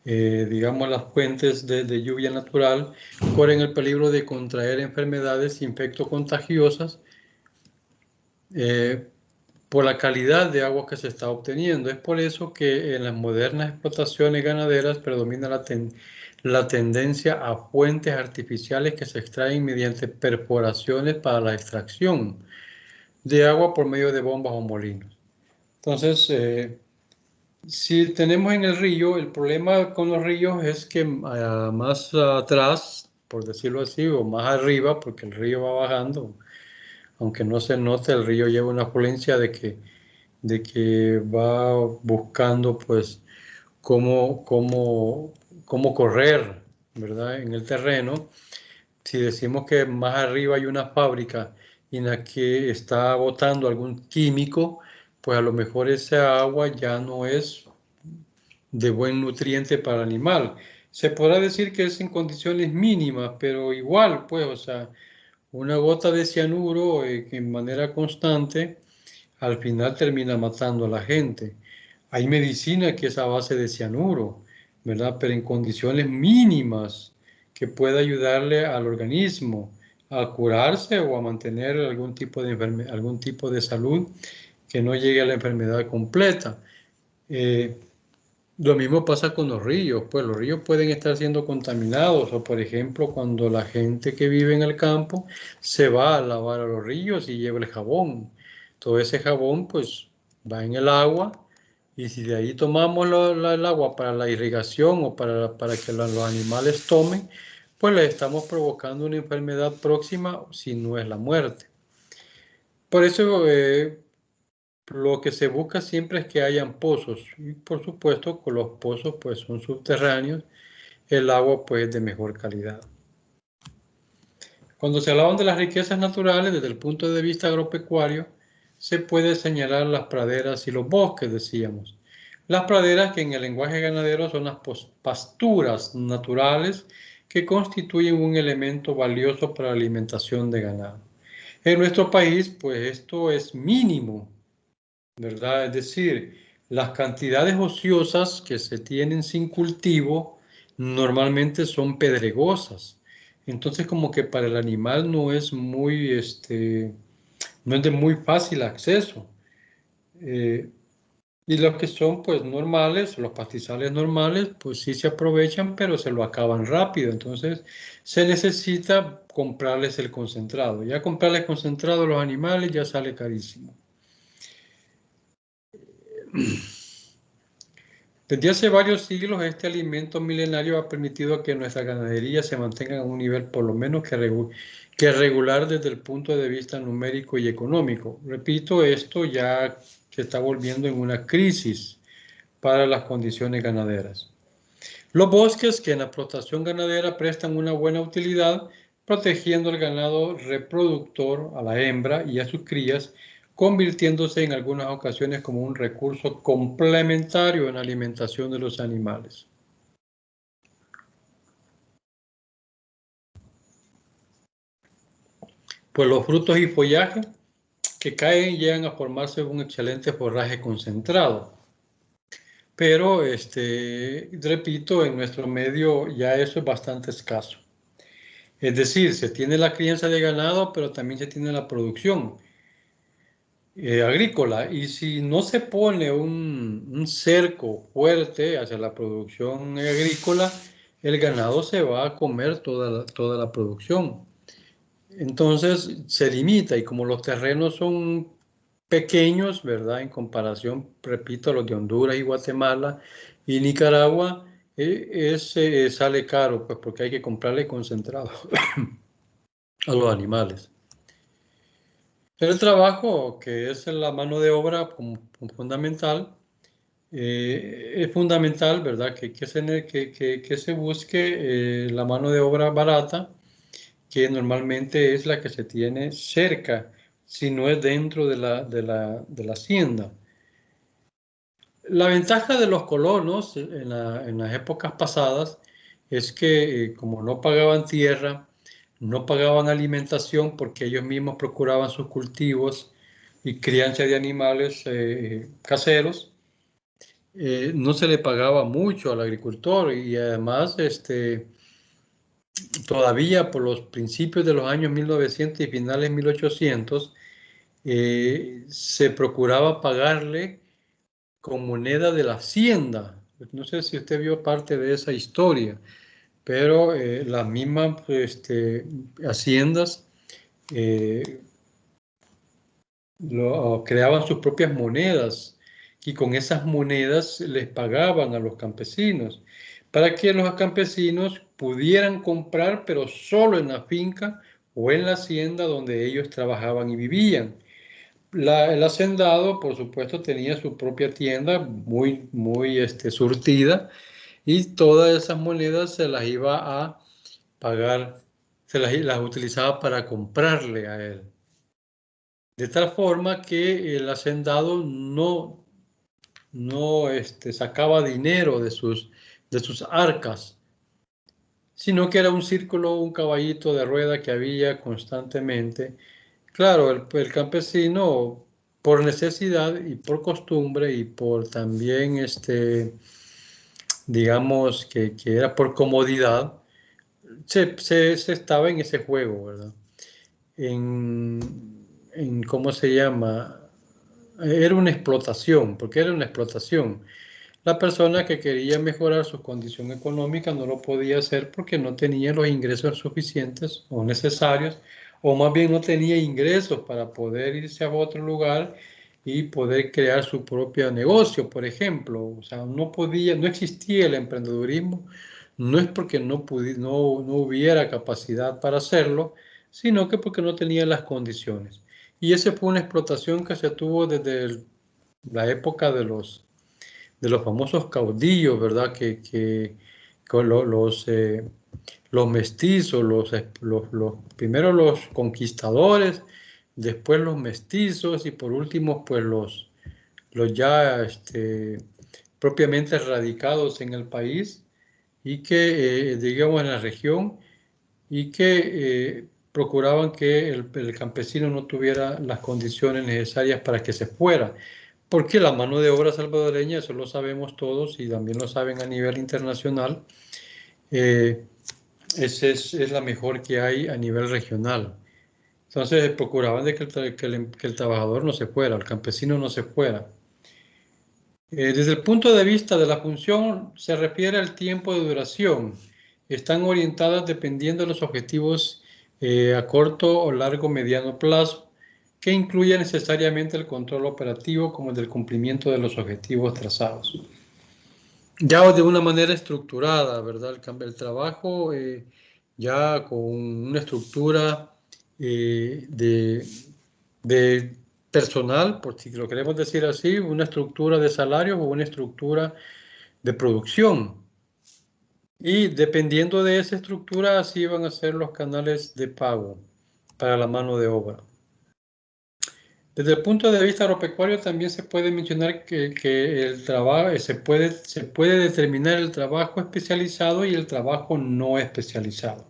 digamos, las fuentes de lluvia natural, corren el peligro de contraer enfermedades infectocontagiosas por la calidad de agua que se está obteniendo. Es por eso que en las modernas explotaciones ganaderas predomina la tendencia a fuentes artificiales que se extraen mediante perforaciones para la extracción de agua por medio de bombas o molinos. Entonces, si tenemos en el río, el problema con los ríos es que más atrás, por decirlo así, o más arriba, porque el río va bajando, aunque no se note, el río lleva una afluencia de que va buscando pues cómo correr, ¿verdad? En el terreno. Si decimos que más arriba hay una fábrica en la que está botando algún químico, pues a lo mejor esa agua ya no es de buen nutriente para el animal. Se podrá decir que es en condiciones mínimas, pero igual, pues, o sea, una gota de cianuro en manera constante al final termina matando a la gente. Hay medicina que es a base de cianuro, ¿verdad? Pero en condiciones mínimas que pueda ayudarle al organismo a curarse o a mantener algún tipo de salud que no llegue a la enfermedad completa. Eh, lo mismo pasa con los ríos, pues los ríos pueden estar siendo contaminados o por ejemplo cuando la gente que vive en el campo se va a lavar a los ríos y lleva el jabón. Todo ese jabón pues va en el agua y si de ahí tomamos el agua para la irrigación o para que los animales tomen, pues le estamos provocando una enfermedad próxima si no es la muerte. Por eso lo que se busca siempre es que hayan pozos y por supuesto con los pozos pues son subterráneos, el agua pues de mejor calidad. Cuando se hablaban de las riquezas naturales desde el punto de vista agropecuario, se puede señalar las praderas y los bosques, decíamos. Las praderas, que en el lenguaje ganadero son las pasturas naturales que constituyen un elemento valioso para la alimentación de ganado. En nuestro país, pues esto es mínimo, ¿verdad? Es decir, las cantidades ociosas que se tienen sin cultivo normalmente son pedregosas. Entonces, como que para el animal no es no es de muy fácil acceso. Eh, y los que son pues normales, los pastizales normales, pues sí se aprovechan, pero se lo acaban rápido. Entonces, se necesita comprarles el concentrado. Ya comprarles concentrado a los animales ya sale carísimo. Desde hace varios siglos, este alimento milenario ha permitido que nuestra ganadería se mantenga a un nivel por lo menos que regular desde el punto de vista numérico y económico. Repito, esto ya se está volviendo en una crisis para las condiciones ganaderas. Los bosques que en la explotación ganadera prestan una buena utilidad, protegiendo al ganado reproductor, a la hembra y a sus crías, convirtiéndose en algunas ocasiones como un recurso complementario en la alimentación de los animales. Pues los frutos y follaje que caen llegan a formarse un excelente forraje concentrado. Pero, repito, en nuestro medio ya eso es bastante escaso. Es decir, se tiene la crianza de ganado, pero también se tiene la producción agrícola. Y si no se pone un cerco fuerte hacia la producción agrícola, el ganado se va a comer toda la producción. Entonces se limita y como los terrenos son pequeños, ¿verdad? En comparación, repito, a los de Honduras y Guatemala y Nicaragua, sale caro, pues porque hay que comprarle concentrado a los animales. El trabajo, que es la mano de obra como fundamental, es fundamental, ¿verdad? Que se busque la mano de obra barata, que normalmente es la que se tiene cerca, si no es dentro de la hacienda. La ventaja de los colonos en las épocas pasadas es que como no pagaban tierra, no pagaban alimentación porque ellos mismos procuraban sus cultivos y crianza de animales caseros, no se le pagaba mucho al agricultor y además todavía por los principios de los años 1900 y finales 1800 se procuraba pagarle con moneda de la hacienda. No sé si usted vio parte de esa historia, pero las mismas haciendas eh, creaban sus propias monedas y con esas monedas les pagaban a los campesinos para que los campesinos pudieran comprar, pero solo en la finca, o en la hacienda donde ellos trabajaban y vivían. El hacendado, por supuesto, tenía su propia tienda muy surtida, y todas esas monedas se las iba a pagar, las utilizaba para comprarle a él. De tal forma que el hacendado no sacaba dinero de sus arcas, sino que era un círculo, un caballito de rueda que había constantemente. Claro, el campesino, por necesidad y por costumbre y por también, digamos, que era por comodidad, se estaba en ese juego, ¿verdad? ¿Cómo se llama? Era una explotación, porque era una explotación. La persona que quería mejorar su condición económica no lo podía hacer porque no tenía los ingresos suficientes o necesarios, o más bien no tenía ingresos para poder irse a otro lugar y poder crear su propio negocio, por ejemplo. O sea, no existía el emprendedurismo. No es porque no hubiera capacidad para hacerlo, sino que porque no tenía las condiciones. Y esa fue una explotación que se tuvo desde la época de los famosos caudillos, ¿verdad? Que con los mestizos, primero los conquistadores, después los mestizos y por último, pues los ya propiamente radicados en el país y que, digamos, en la región, y que procuraban que el campesino no tuviera las condiciones necesarias para que se fuera. Porque la mano de obra salvadoreña, eso lo sabemos todos y también lo saben a nivel internacional, eh, es la mejor que hay a nivel regional. Entonces procuraban de que el trabajador no se fuera, el campesino no se fuera. Desde el punto de vista de la función, se refiere al tiempo de duración. Están orientadas dependiendo de los objetivos a corto o largo mediano plazo, que incluye necesariamente el control operativo como el del cumplimiento de los objetivos trazados. Ya de una manera estructurada, ¿verdad? El trabajo ya con una estructura de personal, por si lo queremos decir así, una estructura de salarios o una estructura de producción. Y dependiendo de esa estructura, así van a ser los canales de pago para la mano de obra. Desde el punto de vista agropecuario también se puede mencionar que el trabajo, se puede determinar el trabajo especializado y el trabajo no especializado.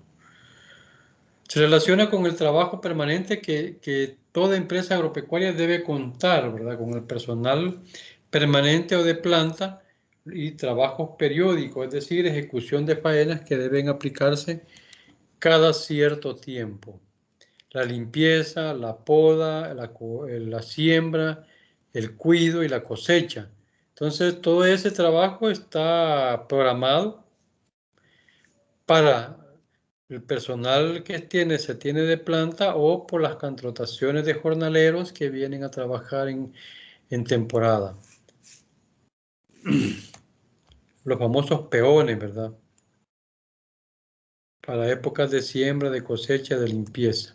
Se relaciona con el trabajo permanente que toda empresa agropecuaria debe contar, ¿verdad? Con el personal permanente o de planta y trabajos periódicos, es decir, ejecución de faenas que deben aplicarse cada cierto tiempo. La limpieza, la poda, la siembra, el cuido y la cosecha. Entonces, todo ese trabajo está programado para el personal que se tiene de planta o por las contrataciones de jornaleros que vienen a trabajar en temporada. Los famosos peones, ¿verdad? Para épocas de siembra, de cosecha, de limpieza.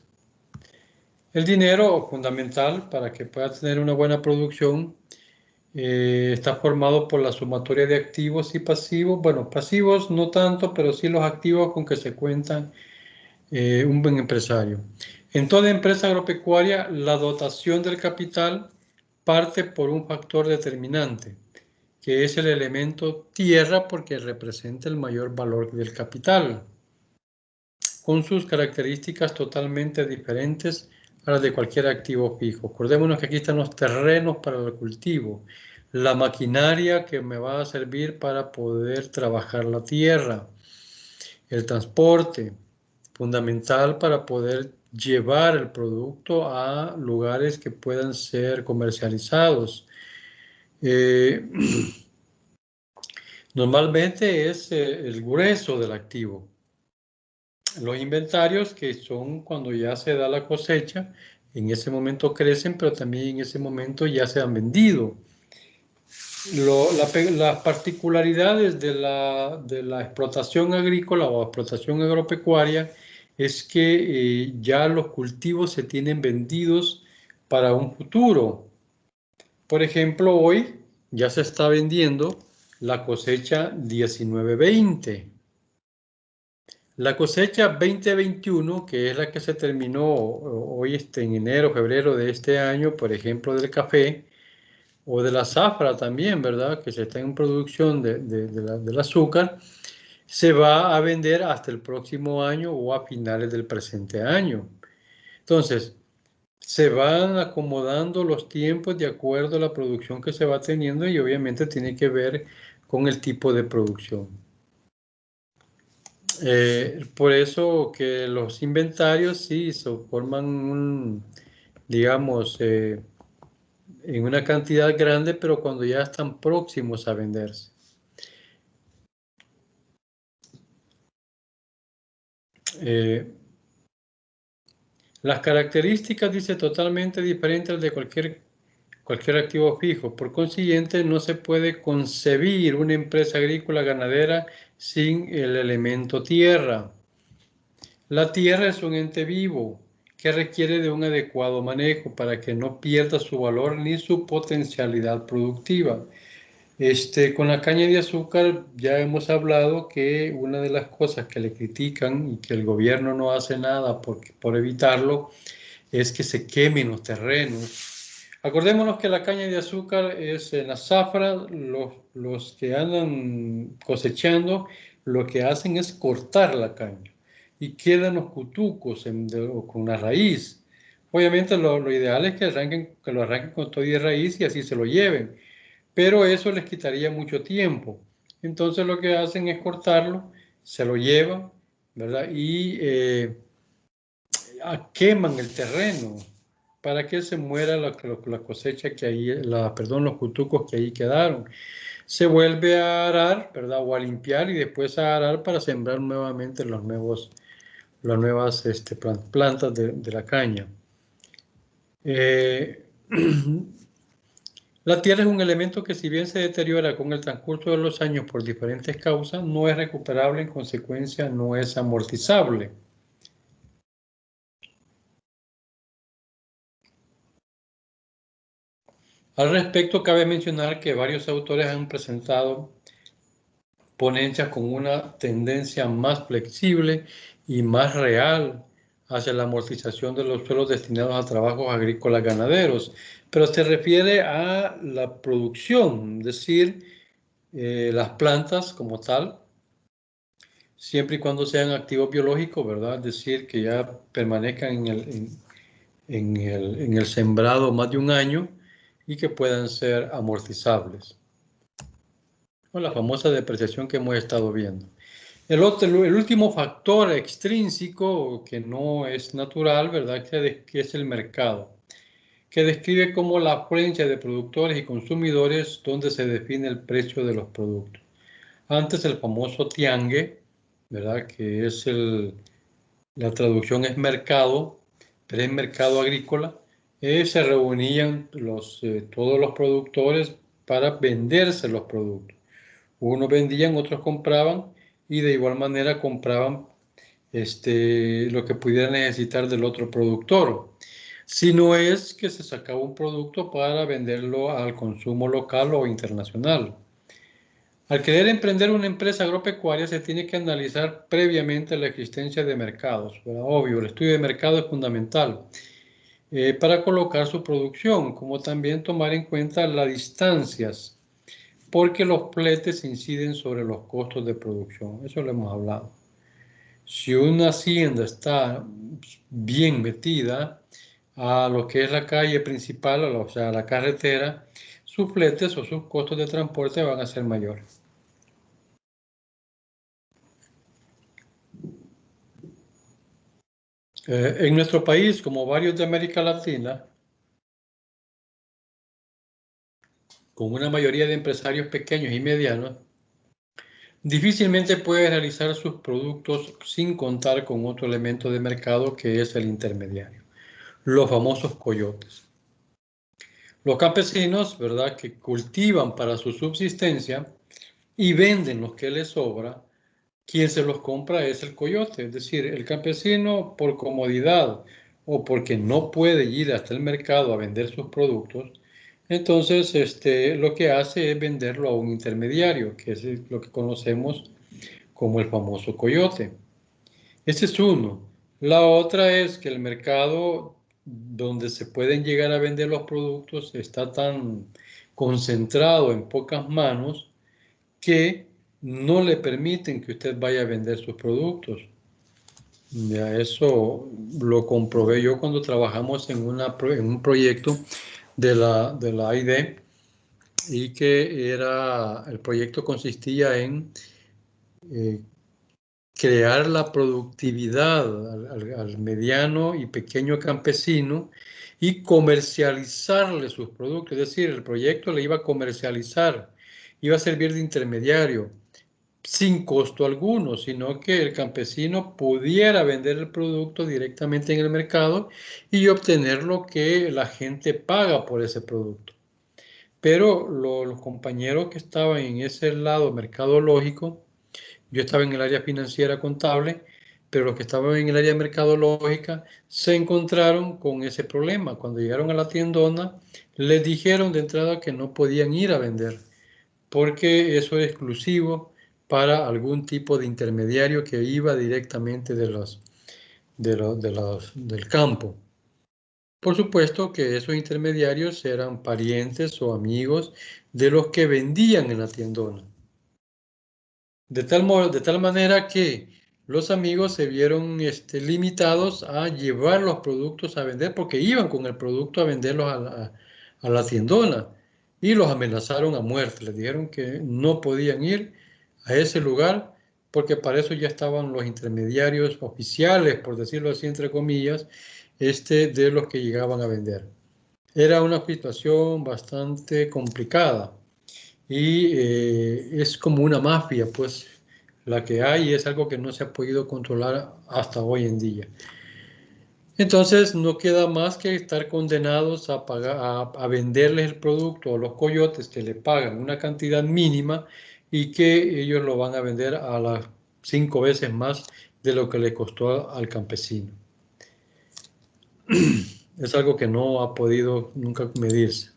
El dinero, fundamental para que pueda tener una buena producción, está formado por la sumatoria de activos y pasivos. Bueno, pasivos no tanto, pero sí los activos con que se cuentan un buen empresario. En toda empresa agropecuaria, la dotación del capital parte por un factor determinante, que es el elemento tierra, porque representa el mayor valor del capital, con sus características totalmente diferentes a las de cualquier activo fijo. Acordémonos que aquí están los terrenos para el cultivo, la maquinaria que me va a servir para poder trabajar la tierra, el transporte, fundamental para poder llevar el producto a lugares que puedan ser comercializados. Normalmente es el grueso del activo. Los inventarios, que son cuando ya se da la cosecha, en ese momento crecen, pero también en ese momento ya se han vendido. Las particularidades de la explotación agrícola o explotación agropecuaria es que ya los cultivos se tienen vendidos para un futuro. Por ejemplo, hoy ya se está vendiendo la cosecha 19-20. La cosecha 2021, que es la que se terminó hoy en enero, febrero de este año, por ejemplo, del café o de la zafra también, ¿verdad? Que se está en producción del azúcar, se va a vender hasta el próximo año o a finales del presente año. Entonces, se van acomodando los tiempos de acuerdo a la producción que se va teniendo y obviamente tiene que ver con el tipo de producción. Por eso que los inventarios sí se forman, digamos, en una cantidad grande, pero cuando ya están próximos a venderse. Las características, dice, totalmente diferentes de cualquier activo fijo. Por consiguiente, no se puede concebir una empresa agrícola ganadera sin el elemento tierra. La tierra es un ente vivo que requiere de un adecuado manejo para que no pierda su valor ni su potencialidad productiva. Con la caña de azúcar ya hemos hablado que una de las cosas que le critican y que el gobierno no hace nada por evitarlo es que se quemen los terrenos. Acordémonos que la caña de azúcar es en la zafra, los que andan cosechando lo que hacen es cortar la caña y quedan los cutucos con la raíz. Obviamente lo ideal es que lo arranquen con todo y raíz y así se lo lleven, pero eso les quitaría mucho tiempo. Entonces lo que hacen es cortarlo, se lo llevan, ¿verdad? Y queman el terreno para que se muera la cosecha que ahí, perdón, los cutucos que ahí quedaron. Se vuelve a arar, ¿verdad? O a limpiar y después a arar para sembrar nuevamente las nuevas plantas de la caña. La tierra es un elemento que, si bien se deteriora con el transcurso de los años por diferentes causas, no es recuperable, en consecuencia no es amortizable. Al respecto, cabe mencionar que varios autores han presentado ponencias con una tendencia más flexible y más real hacia la amortización de los suelos destinados a trabajos agrícolas ganaderos, pero se refiere a la producción, es decir, las plantas como tal, siempre y cuando sean activos biológicos, ¿verdad? Es decir, que ya permanezcan en el sembrado más de un año y que puedan ser amortizables. O la famosa depreciación que hemos estado viendo. El último factor extrínseco que no es natural, ¿verdad? Que es el mercado, que describe como la afluencia de productores y consumidores donde se define el precio de los productos. Antes el famoso tiangue, ¿verdad? Que es la traducción es mercado, pero es mercado agrícola. Se reunían todos los productores para venderse los productos. Unos vendían, otros compraban y de igual manera compraban lo que pudiera necesitar del otro productor. Si no es que se sacaba un producto para venderlo al consumo local o internacional. Al querer emprender una empresa agropecuaria se tiene que analizar previamente la existencia de mercados. Bueno, obvio, el estudio de mercado es fundamental para colocar su producción, como también tomar en cuenta las distancias, porque los fletes inciden sobre los costos de producción. Eso lo hemos hablado. Si una hacienda está bien metida a lo que es la calle principal, o sea, la carretera, sus fletes o sus costos de transporte van a ser mayores. En nuestro país, como varios de América Latina, con una mayoría de empresarios pequeños y medianos, difícilmente puede realizar sus productos sin contar con otro elemento de mercado que es el intermediario, los famosos coyotes. Los campesinos, ¿verdad?, que cultivan para su subsistencia y venden lo que les sobra, quien se los compra es el coyote, es decir, el campesino por comodidad o porque no puede ir hasta el mercado a vender sus productos, entonces lo que hace es venderlo a un intermediario, que es lo que conocemos como el famoso coyote. Ese es uno. La otra es que el mercado donde se pueden llegar a vender los productos está tan concentrado en pocas manos que no le permiten que usted vaya a vender sus productos. Ya eso lo comprobé yo cuando trabajamos en un proyecto de la AID, y que el proyecto consistía en eh, crear la productividad al mediano y pequeño campesino y comercializarle sus productos. Es decir, el proyecto le iba a comercializar, iba a servir de intermediario sin costo alguno, sino que el campesino pudiera vender el producto directamente en el mercado y obtener lo que la gente paga por ese producto. Pero los compañeros que estaban en ese lado mercadológico, yo estaba en el área financiera contable, pero los que estaban en el área mercadológica se encontraron con ese problema. Cuando llegaron a la tiendona, les dijeron de entrada que no podían ir a vender, porque eso es exclusivo para algún tipo de intermediario que iba directamente del campo. Por supuesto que esos intermediarios eran parientes o amigos de los que vendían en la tiendona. De tal manera que los amigos se vieron limitados a llevar los productos a vender, porque iban con el producto a venderlos a la tiendona, y los amenazaron a muerte. Les dijeron que no podían ir a ese lugar porque para eso ya estaban los intermediarios oficiales, por decirlo así, entre comillas, de los que llegaban a vender. Era una situación bastante complicada. Y es como una mafia, pues, la que hay, y es algo que no se ha podido controlar hasta hoy en día. Entonces, no queda más que estar condenados a pagar, a venderles el producto a los coyotes, que le pagan una cantidad mínima y que ellos lo van a vender a las 5 veces más de lo que le costó al campesino. Es algo que no ha podido nunca medirse.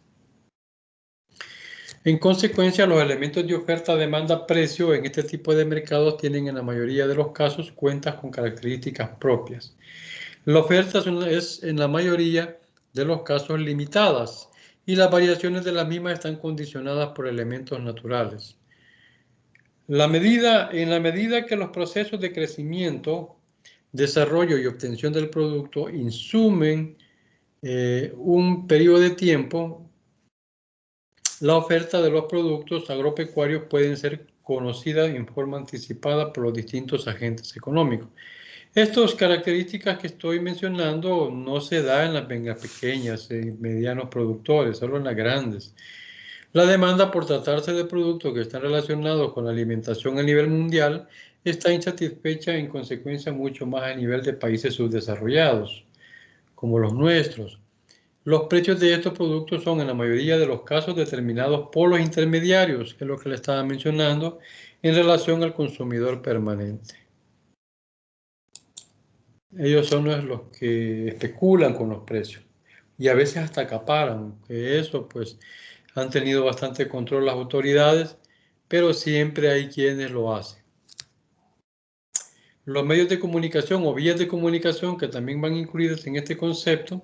En consecuencia, los elementos de oferta, demanda, precio en este tipo de mercados tienen en la mayoría de los casos cuentas con características propias. La oferta es en la mayoría de los casos limitadas y las variaciones de las mismas están condicionadas por elementos naturales. En la medida que los procesos de crecimiento, desarrollo y obtención del producto insumen un periodo de tiempo, la oferta de los productos agropecuarios pueden ser conocida en forma anticipada por los distintos agentes económicos. Estas características que estoy mencionando no se dan en las pequeñas y medianos productores, solo en las grandes. La demanda por tratarse de productos que están relacionados con la alimentación a nivel mundial está insatisfecha, en consecuencia mucho más a nivel de países subdesarrollados, como los nuestros. Los precios de estos productos son en la mayoría de los casos determinados por los intermediarios, que es lo que le estaba mencionando, en relación al consumidor permanente. Ellos son los que especulan con los precios y a veces hasta acaparan, que eso pues han tenido bastante control las autoridades, pero siempre hay quienes lo hacen. Los medios de comunicación o vías de comunicación que también van incluidos en este concepto,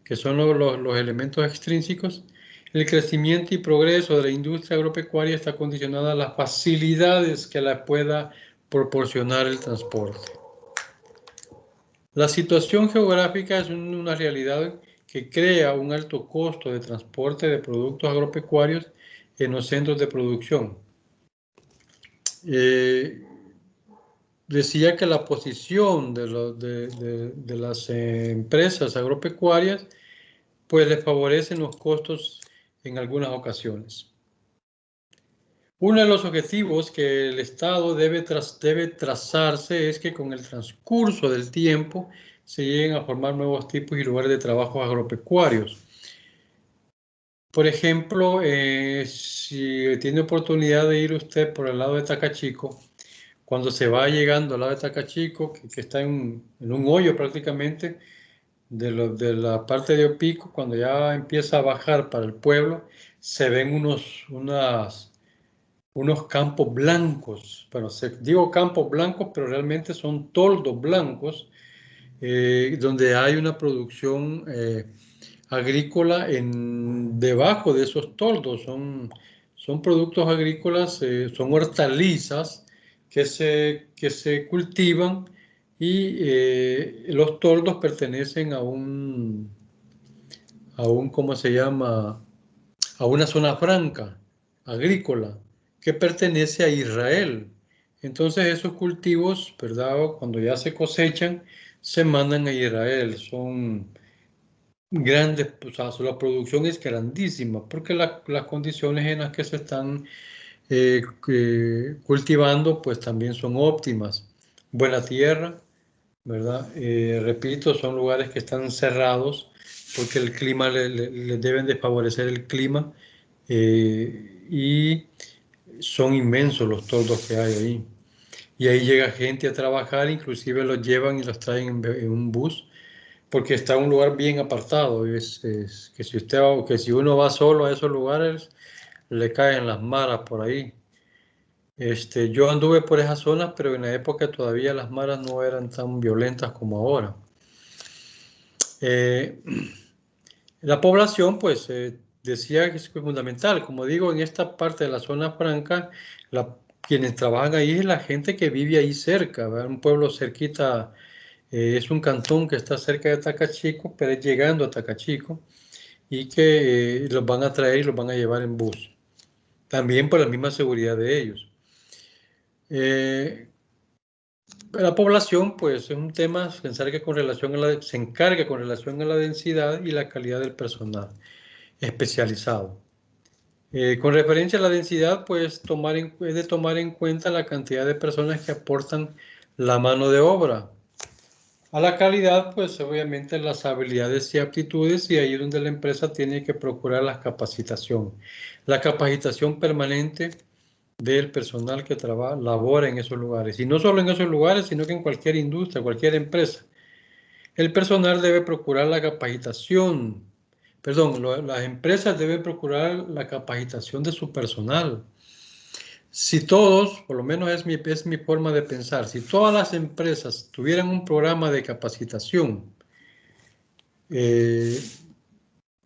que son los elementos extrínsecos, el crecimiento y progreso de la industria agropecuaria está condicionado a las facilidades que la pueda proporcionar el transporte. La situación geográfica es una realidad que crea un alto costo de transporte de productos agropecuarios en los centros de producción. Decía que la posición de las empresas agropecuarias pues les favorecen los costos en algunas ocasiones. Uno de los objetivos que el Estado debe trazarse es que con el transcurso del tiempo se lleguen a formar nuevos tipos y lugares de trabajo agropecuarios. Por ejemplo, si tiene oportunidad de ir usted por el lado de Tacachico, cuando se va llegando al lado de Tacachico, que está en un hoyo prácticamente, de la parte de Opico, cuando ya empieza a bajar para el pueblo, se ven unos campos blancos. Bueno, digo campos blancos, pero realmente son toldos blancos, donde hay una producción agrícola debajo de esos toldos. Son productos agrícolas, son hortalizas que se cultivan, y los toldos pertenecen ¿cómo se llama? A una zona franca, agrícola, que pertenece a Israel. Entonces esos cultivos, ¿verdad? Cuando ya se cosechan, se mandan a Israel. Son grandes, o sea, la producción es grandísima, porque las condiciones en las que se están cultivando, pues también son óptimas. Buena tierra, ¿verdad? Repito, son lugares que están cerrados, porque el clima le deben de favorecer el clima, y son inmensos los toldos que hay ahí. Y ahí llega gente a trabajar, inclusive los llevan y los traen en un bus, porque está en un lugar bien apartado. Que si que si uno va solo a esos lugares, le caen las maras por ahí. Yo anduve por esas zonas, pero en la época todavía las maras no eran tan violentas como ahora. Eh, la población, pues, decía que es fundamental. Como digo, en esta parte de la zona franca, quienes trabajan ahí es la gente que vive ahí cerca, ¿verdad? Un pueblo cerquita, es un cantón que está cerca de Tacachico, pero es llegando a Tacachico, y que los van a traer y los van a llevar en bus. También por la misma seguridad de ellos. La población, pues, es un tema que se encarga con relación a la densidad y la calidad del personal especializado. Con referencia a la densidad, pues es de tomar en cuenta la cantidad de personas que aportan la mano de obra. A la calidad, pues obviamente las habilidades y aptitudes, y ahí es donde la empresa tiene que procurar la capacitación permanente del personal que labora en esos lugares. Y no solo en esos lugares, sino que en cualquier industria, cualquier empresa. El personal debe procurar la capacitación, las empresas deben procurar la capacitación de su personal. Si todos, por lo menos es mi forma de pensar, si todas las empresas tuvieran un programa de capacitación eh,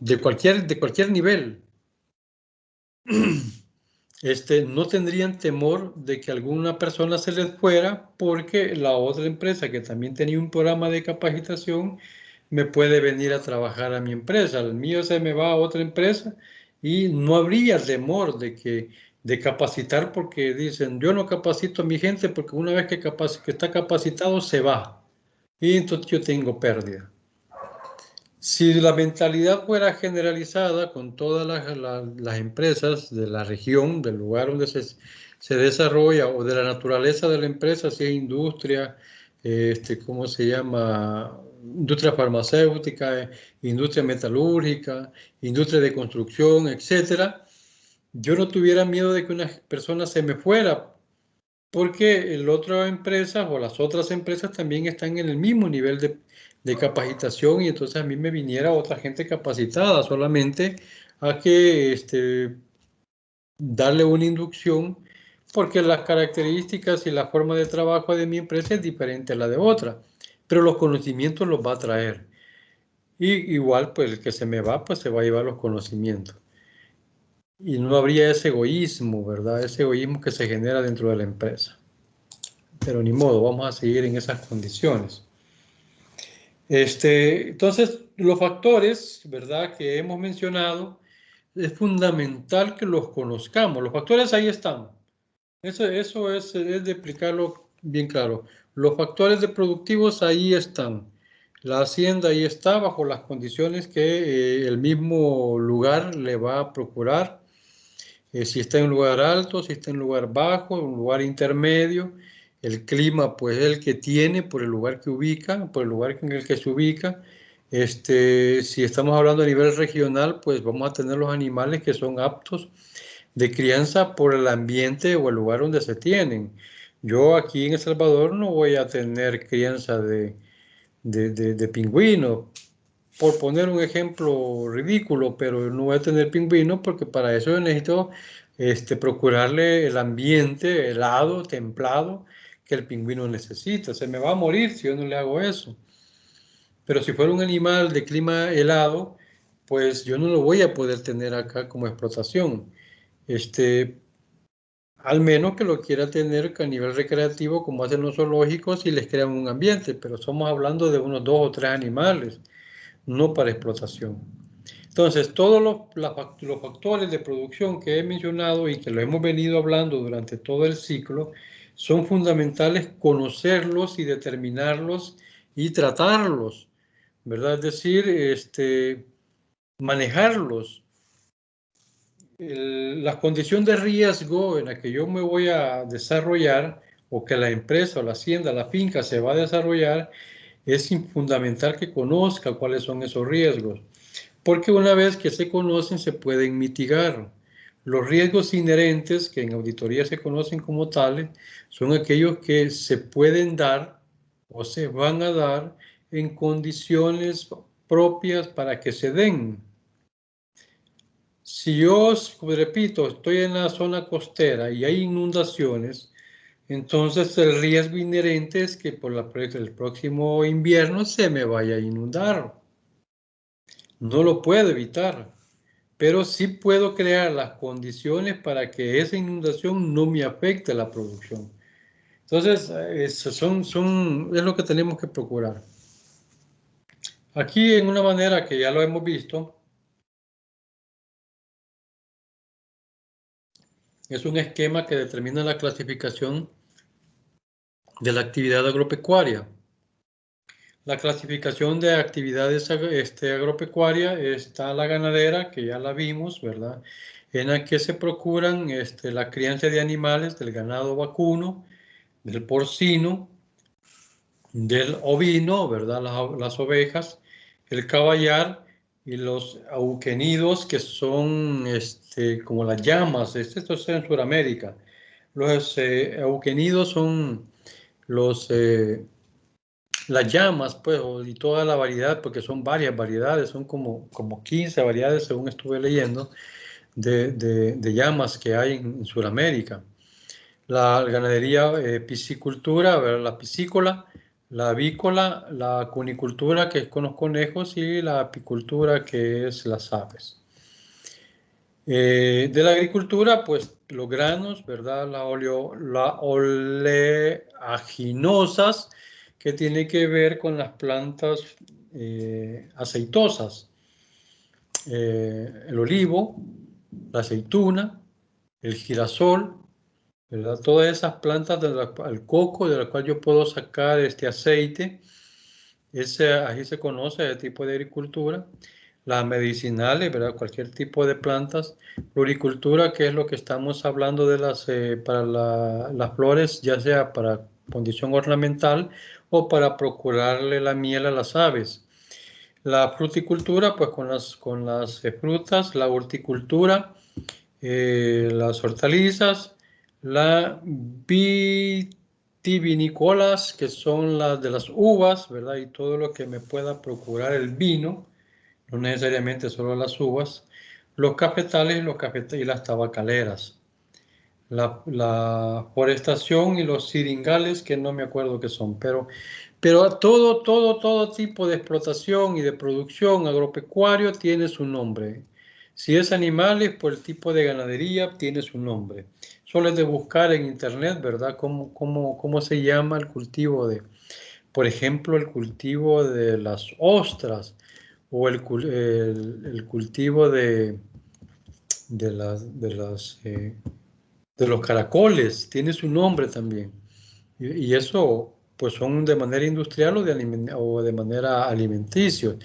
de cualquier nivel, no tendrían temor de que alguna persona se les fuera, porque la otra empresa que también tenía un programa de capacitación me puede venir a trabajar a mi empresa. El mío se me va a otra empresa, y no habría temor de capacitar, porque dicen, yo no capacito a mi gente porque una vez que está capacitado se va, y entonces yo tengo pérdida. Si la mentalidad fuera generalizada con todas las empresas de la región, del lugar donde se desarrolla, o de la naturaleza de la empresa, si es industria, ¿cómo se llama? Industria farmacéutica, industria metalúrgica, industria de construcción, etcétera, yo no tuviera miedo de que una persona se me fuera, porque la otra empresa o las otras empresas también están en el mismo nivel de capacitación, y entonces a mí me viniera otra gente capacitada, solamente a que darle una inducción, porque las características y la forma de trabajo de mi empresa es diferente a la de otra, pero los conocimientos los va a traer. Y igual, pues el que se me va, pues se va a llevar los conocimientos. Y no habría ese egoísmo, ¿verdad? Ese egoísmo que se genera dentro de la empresa. Pero ni modo, vamos a seguir en esas condiciones. Entonces, los factores, ¿verdad?, que hemos mencionado, es fundamental que los conozcamos. Los factores ahí están. Eso es de explicarlo bien claro. Los factores de productivos ahí están. La hacienda ahí está bajo las condiciones que el mismo lugar le va a procurar. Si está en un lugar alto, si está en un lugar bajo, un lugar intermedio. El clima, pues, es el que tiene por el lugar que ubica, por el lugar en el que se ubica. Si estamos hablando a nivel regional, pues vamos a tener los animales que son aptos de crianza por el ambiente o el lugar donde se tienen. Yo aquí en El Salvador no voy a tener crianza de pingüinos, por poner un ejemplo ridículo, pero no voy a tener pingüinos porque para eso yo necesito procurarle el ambiente helado, templado, que el pingüino necesita. Se me va a morir si yo no le hago eso. Pero si fuera un animal de clima helado, pues yo no lo voy a poder tener acá como explotación. Al menos que lo quiera tener a nivel recreativo, como hacen los zoológicos, y les crean un ambiente, pero estamos hablando de unos 2 o 3 animales, no para explotación. Entonces, todos los factores de producción que he mencionado y que lo hemos venido hablando durante todo el ciclo, son fundamentales conocerlos y determinarlos y tratarlos, ¿verdad? Es decir, manejarlos. La condición de riesgo en la que yo me voy a desarrollar, o que la empresa o la hacienda, la finca se va a desarrollar, es fundamental que conozca cuáles son esos riesgos, porque una vez que se conocen se pueden mitigar. Los riesgos inherentes, que en auditoría se conocen como tales, son aquellos que se pueden dar o se van a dar en condiciones propias para que se den. Si yo, repito, estoy en la zona costera y hay inundaciones, entonces el riesgo inherente es que por el próximo invierno se me vaya a inundar. No lo puedo evitar, pero sí puedo crear las condiciones para que esa inundación no me afecte la producción. Entonces, es lo que tenemos que procurar. Aquí, en una manera que ya lo hemos visto, es un esquema que determina la clasificación de la actividad agropecuaria. La clasificación de actividades agropecuaria está la ganadera, que ya la vimos, ¿verdad? En la que se procuran la crianza de animales del ganado vacuno, del porcino, del ovino, ¿verdad? Las ovejas, el caballar y los auquenidos, que son como las llamas. Esto es en Sudamérica. Los auquenidos son los, las llamas, pues, y toda la variedad, porque son varias variedades, son como 15 variedades, según estuve leyendo, de llamas que hay en Sudamérica. La ganadería, piscicultura, la piscícola, la avícola, la cunicultura, que es con los conejos, y la apicultura, que es las aves. De la agricultura, pues los granos, ¿verdad? Las oleaginosas, que tiene que ver con las plantas aceitosas. El olivo, la aceituna, el girasol, ¿verdad? Todas esas plantas, el coco, de la cual yo puedo sacar este aceite, así se conoce ese tipo de agricultura. Las medicinales, ¿verdad? Cualquier tipo de plantas. Floricultura, que es lo que estamos hablando de para las flores, ya sea para condición ornamental o para procurarle la miel a las aves. La fruticultura, pues con las frutas. La horticultura, las hortalizas. La vitivinicolas, que son las de las uvas, ¿verdad? Y todo lo que me pueda procurar el vino, no necesariamente solo las uvas. Los cafetales y las tabacaleras. La forestación y los siringales, que no me acuerdo qué son, pero todo tipo de explotación y de producción agropecuario tiene su nombre. Si es animales, pues el tipo de ganadería tiene su nombre. Solo es de buscar en internet, ¿verdad? ¿Cómo se llama el cultivo por ejemplo, el cultivo de las ostras, o el cultivo de los caracoles, tiene su nombre también. Y eso, pues son de manera industrial o de manera alimenticia.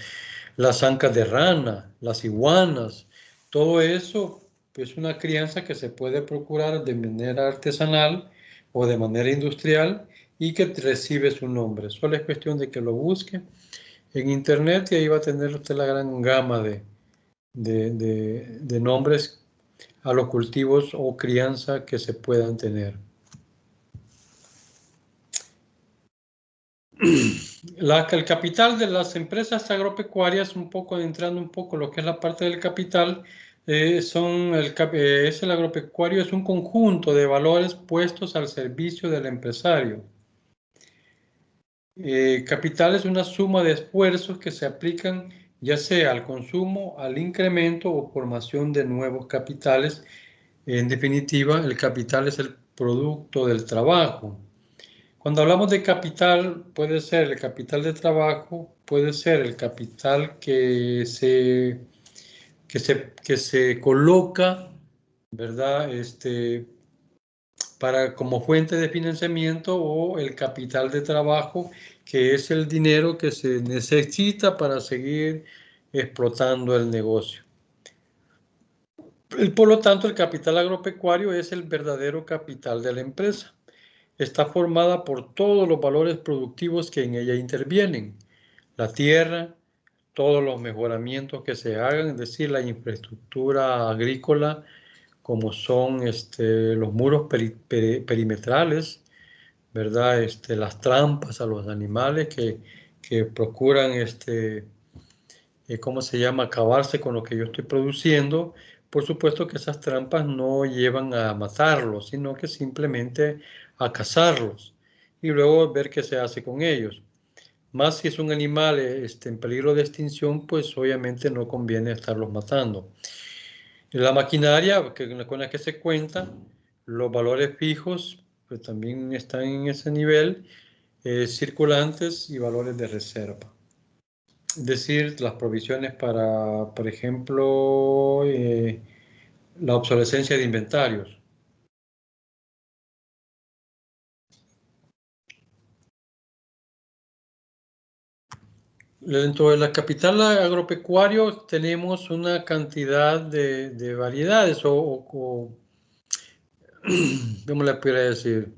Las ancas de rana, las iguanas, todo eso es una crianza que se puede procurar de manera artesanal o de manera industrial y que recibe su nombre. Solo es cuestión de que lo busque en internet y ahí va a tener usted la gran gama de nombres a los cultivos o crianza que se puedan tener. El capital de las empresas agropecuarias, entrando un poco en lo que es la parte del capital, es el agropecuario, es un conjunto de valores puestos al servicio del empresario. Capital es una suma de esfuerzos que se aplican ya sea al consumo, al incremento o formación de nuevos capitales. En definitiva, el capital es el producto del trabajo. Cuando hablamos de capital, puede ser el capital de trabajo, puede ser el capital que se coloca, ¿verdad? Como fuente de financiamiento, o el capital de trabajo, que es el dinero que se necesita para seguir explotando el negocio. Por lo tanto, el capital agropecuario es el verdadero capital de la empresa. Está formada por todos los valores productivos que en ella intervienen. La tierra, todos los mejoramientos que se hagan, es decir, la infraestructura agrícola, como son los muros perimetrales, ¿verdad? Las trampas a los animales que procuran, ¿cómo se llama?, acabarse con lo que yo estoy produciendo. Por supuesto que esas trampas no llevan a matarlos, sino que simplemente a cazarlos y luego ver qué se hace con ellos. Más si es un animal en peligro de extinción, pues obviamente no conviene estarlos matando. La maquinaria con la que se cuenta, los valores fijos, pues también están en ese nivel, circulantes y valores de reserva. Es decir, las provisiones para, por ejemplo, la obsolescencia de inventarios. Dentro de la capital agropecuario tenemos una cantidad de variedades ¿cómo le podría decir?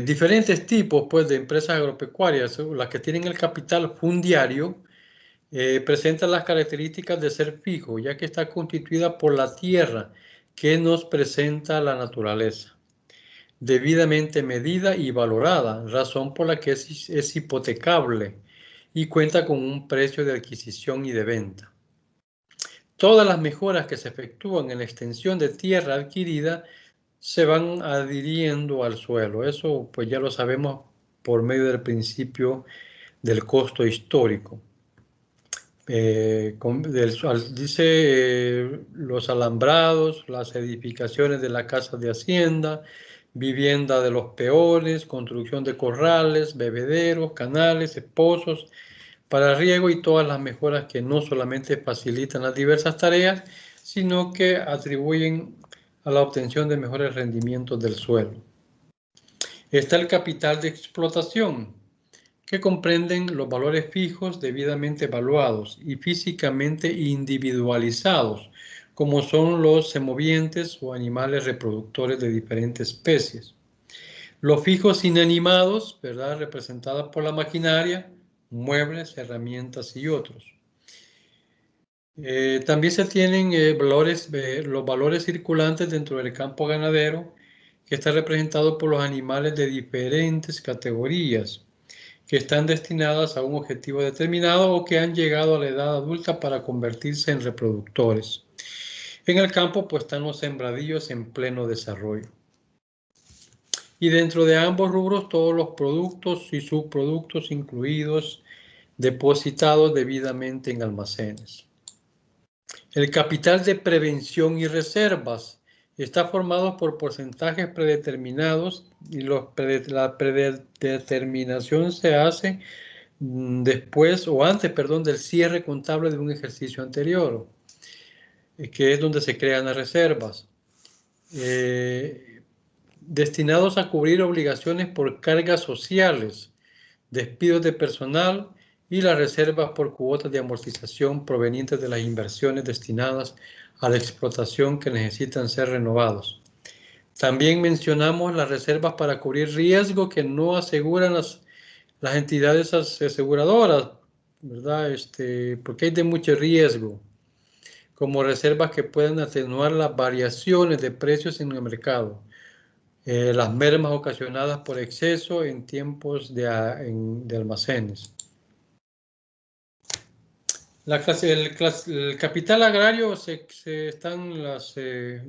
Diferentes tipos, pues, de empresas agropecuarias. Las que tienen el capital fundiario presentan las características de ser fijo, ya que está constituida por la tierra que nos presenta la naturaleza, debidamente medida y valorada, razón por la que es hipotecable y cuenta con un precio de adquisición y de venta. Todas las mejoras que se efectúan en la extensión de tierra adquirida se van adhiriendo al suelo. Eso pues ya lo sabemos por medio del principio del costo histórico. Dice los alambrados, las edificaciones de la casa de hacienda, vivienda de los peones, construcción de corrales, bebederos, canales, pozos para riego y todas las mejoras que no solamente facilitan las diversas tareas, sino que atribuyen a la obtención de mejores rendimientos del suelo. Está el capital de explotación, que comprenden los valores fijos debidamente evaluados y físicamente individualizados, como son los semovientes o animales reproductores de diferentes especies. Los fijos inanimados, ¿verdad?, representados por la maquinaria, muebles, herramientas y otros. También se tienen los valores circulantes dentro del campo ganadero, que está representado por los animales de diferentes categorías, que están destinadas a un objetivo determinado o que han llegado a la edad adulta para convertirse en reproductores. En el campo pues están los sembradíos en pleno desarrollo. Y dentro de ambos rubros todos los productos y subproductos incluidos, depositados debidamente en almacenes. El capital de prevención y reservas está formado por porcentajes predeterminados y la predeterminación se hace después o antes, perdón, del cierre contable de un ejercicio anterior, que es donde se crean las reservas, destinados a cubrir obligaciones por cargas sociales, despidos de personal y las reservas por cuotas de amortización provenientes de las inversiones destinadas a la explotación que necesitan ser renovados. También mencionamos las reservas para cubrir riesgo que no aseguran las entidades aseguradoras, ¿verdad? Porque hay de mucho riesgo, como reservas que pueden atenuar las variaciones de precios en el mercado. las mermas ocasionadas por exceso en tiempos de almacenes. El capital agrario están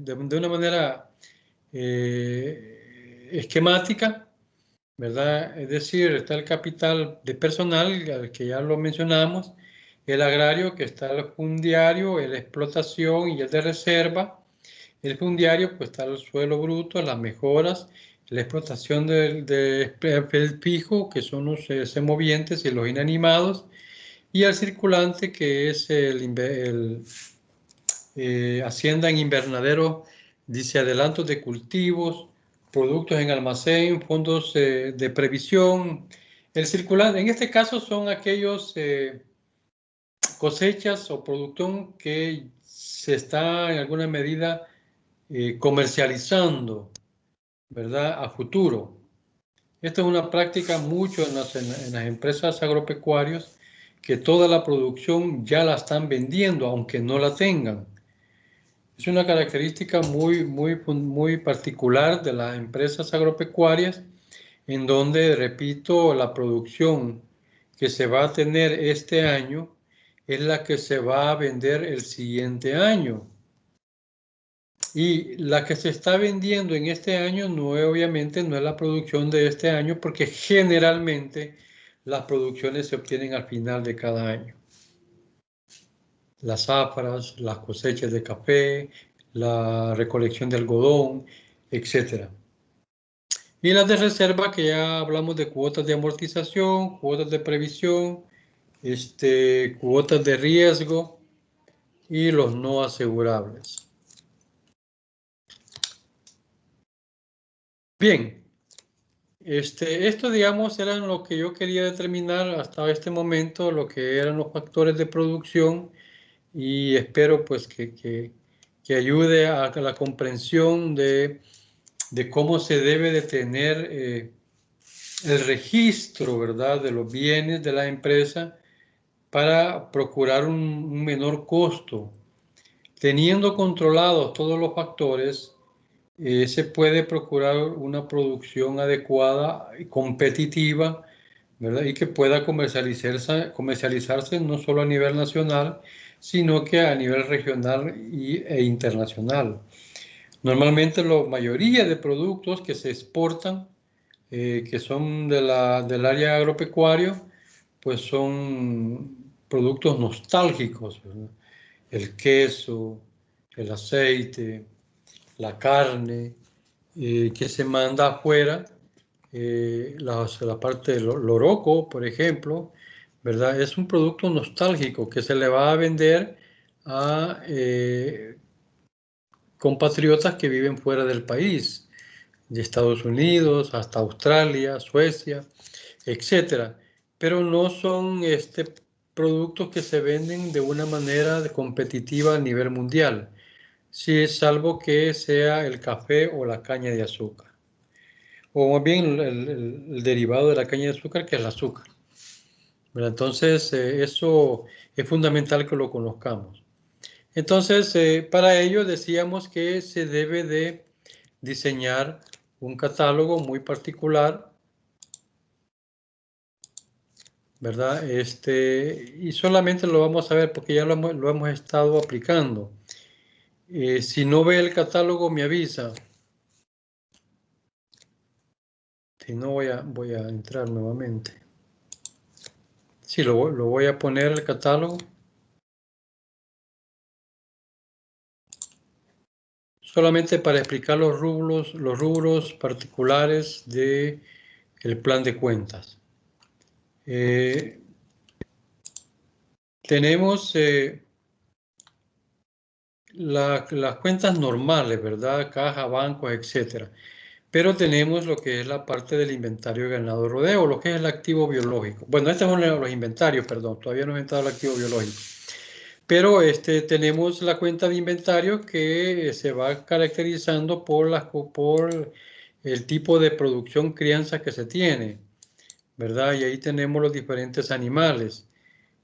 de una manera esquemática, ¿verdad? Es decir, está el capital de personal, al que ya lo mencionamos, el agrario, que está el fundiario, el de explotación y el de reserva. El fundiario, pues está el suelo bruto, las mejoras, la explotación del fijo, que son los semovientes y los inanimados, y el circulante, que es hacienda en invernadero, dice adelantos de cultivos, productos en almacén, fondos de previsión. El circulante, en este caso, son aquellos cosechas o producción que se está en alguna medida comercializando, ¿verdad? A futuro. Esto es una práctica mucho en las empresas agropecuarias, que toda la producción ya la están vendiendo, aunque no la tengan. Es una característica muy particular de las empresas agropecuarias, en donde, repito, la producción que se va a tener este año es la que se va a vender el siguiente año. Y la que se está vendiendo en este año obviamente no es la producción de este año, porque generalmente las producciones se obtienen al final de cada año. Las zafras, las cosechas de café, la recolección de algodón, etc. Y las de reserva, que ya hablamos de cuotas de amortización, cuotas de previsión, cuotas de riesgo y los no asegurables. Bien, esto, digamos, eran lo que yo quería determinar hasta este momento, lo que eran los factores de producción, y espero pues que ayude a la comprensión de cómo se debe de tener el registro, ¿verdad?, de los bienes de la empresa para procurar un menor costo. Teniendo controlados todos los factores, se puede procurar una producción adecuada y competitiva, ¿verdad? Y que pueda comercializarse no solo a nivel nacional, sino que a nivel regional e internacional. Normalmente la mayoría de productos que se exportan, que son del área agropecuario, pues son productos nostálgicos, ¿verdad? El queso, el aceite, la carne, que se manda afuera, la parte del loroco, por ejemplo, ¿verdad? Es un producto nostálgico que se le va a vender a compatriotas que viven fuera del país, de Estados Unidos hasta Australia, Suecia, etcétera. Pero no son productos que se venden de una manera competitiva a nivel mundial, si salvo que sea el café o la caña de azúcar, o más bien el derivado de la caña de azúcar, que es el azúcar. ¿Verdad? Entonces, eso es fundamental que lo conozcamos. Entonces, para ello decíamos que se debe de diseñar un catálogo muy particular, ¿verdad? Y solamente lo vamos a ver porque ya lo hemos estado aplicando. Si no ve el catálogo, me avisa. Si no, voy a entrar nuevamente. Sí, lo voy a poner el catálogo. Solamente para explicar los rubros particulares del plan de cuentas. Tenemos las cuentas normales, ¿verdad? Caja, bancos, etcétera. Pero tenemos lo que es la parte del inventario de ganado de rodeo, lo que es el activo biológico. Bueno, este es uno de los inventarios, perdón, todavía no he entrado al activo biológico. Pero tenemos la cuenta de inventario, que se va caracterizando por el tipo de producción, crianza que se tiene, ¿verdad? Y ahí tenemos los diferentes animales.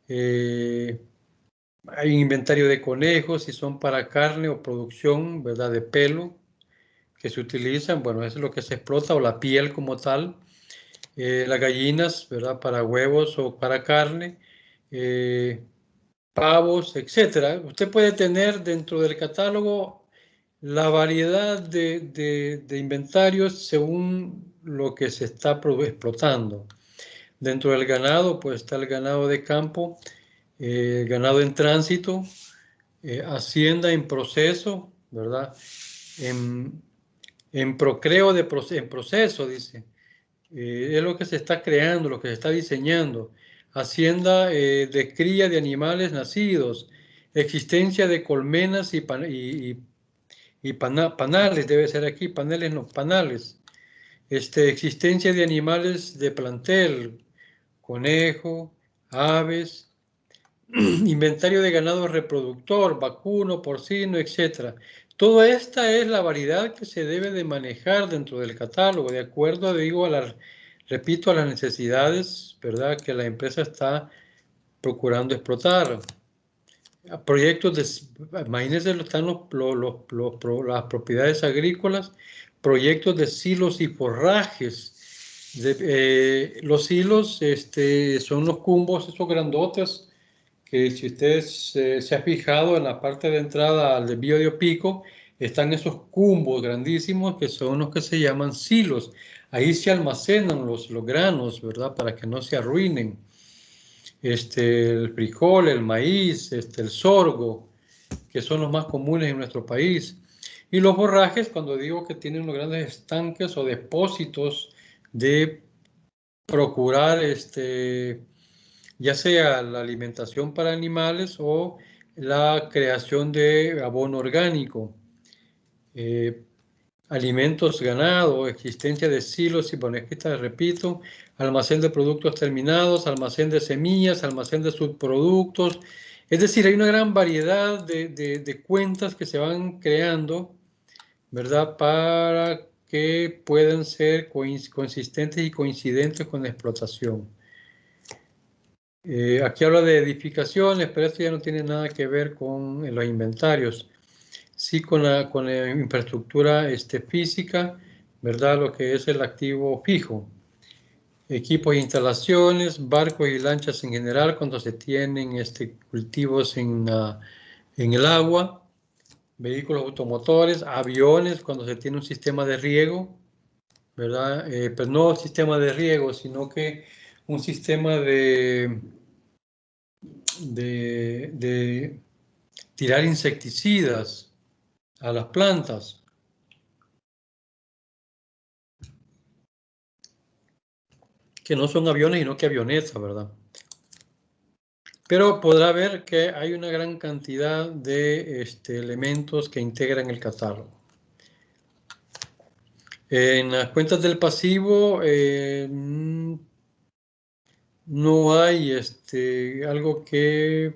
Hay un inventario de conejos, si son para carne o producción, ¿verdad?, de pelo, que se utilizan, bueno, es lo que se explota, o la piel como tal, las gallinas, ¿verdad? Para huevos o para carne, pavos, etcétera. Usted puede tener dentro del catálogo la variedad de inventarios según lo que se está explotando. Dentro del ganado, pues está el ganado de campo, ganado en tránsito, hacienda en proceso, ¿verdad? En procreo en proceso, dice. Es lo que se está creando, lo que se está diseñando. Hacienda de cría de animales nacidos, existencia de colmenas y panales, debe ser aquí, paneles no, panales. Existencia de animales de plantel, conejo, aves, inventario de ganado reproductor, vacuno, porcino, etc. Toda esta es la variedad que se debe de manejar dentro del catálogo, de acuerdo, digo, repito, a las necesidades, ¿verdad?, que la empresa está procurando explotar. Proyectos de, imagínense, están las propiedades agrícolas, proyectos de silos y forrajes. Los silos son los cumbos, esos grandotes, que si ustedes se ha fijado en la parte de entrada al desvío de Opico, están esos cumbos grandísimos que son los que se llaman silos. Ahí se almacenan los granos, ¿verdad? Para que no se arruinen. El frijol, el maíz, el sorgo, que son los más comunes en nuestro país. Y los forrajes, cuando digo que tienen los grandes estanques o depósitos de procurar ya sea la alimentación para animales o la creación de abono orgánico, alimentos ganado, existencia de silos y bonequitas, repito, almacén de productos terminados, almacén de semillas, almacén de subproductos. Es decir, hay una gran variedad de cuentas que se van creando, ¿verdad?, para que puedan ser consistentes y coincidentes con la explotación. Aquí habla de edificaciones, pero esto ya no tiene nada que ver con los inventarios. Sí con la infraestructura física, ¿verdad? Lo que es el activo fijo. Equipos e instalaciones, barcos y lanchas en general, cuando se tienen cultivos en el agua, vehículos automotores, aviones, cuando se tiene un sistema de riego, ¿verdad? Pues no sistema de riego, sino que un sistema de tirar insecticidas a las plantas. Que no son aviones, sino que avionetas, ¿verdad? Pero podrá ver que hay una gran cantidad de elementos que integran el catálogo. En las cuentas del pasivo no hay algo que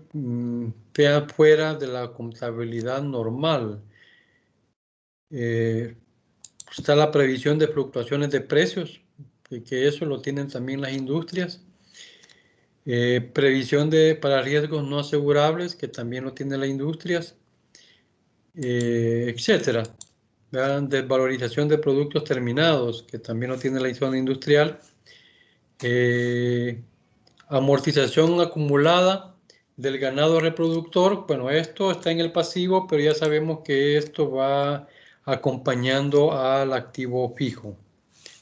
vea fuera de la contabilidad normal. Está la previsión de fluctuaciones de precios, que eso lo tienen también las industrias. Previsión para riesgos no asegurables, que también lo tienen las industrias, etcétera. Desvalorización de productos terminados, que también lo tiene la zona industrial. Amortización acumulada del ganado reproductor. Bueno, esto está en el pasivo, pero ya sabemos que esto va acompañando al activo fijo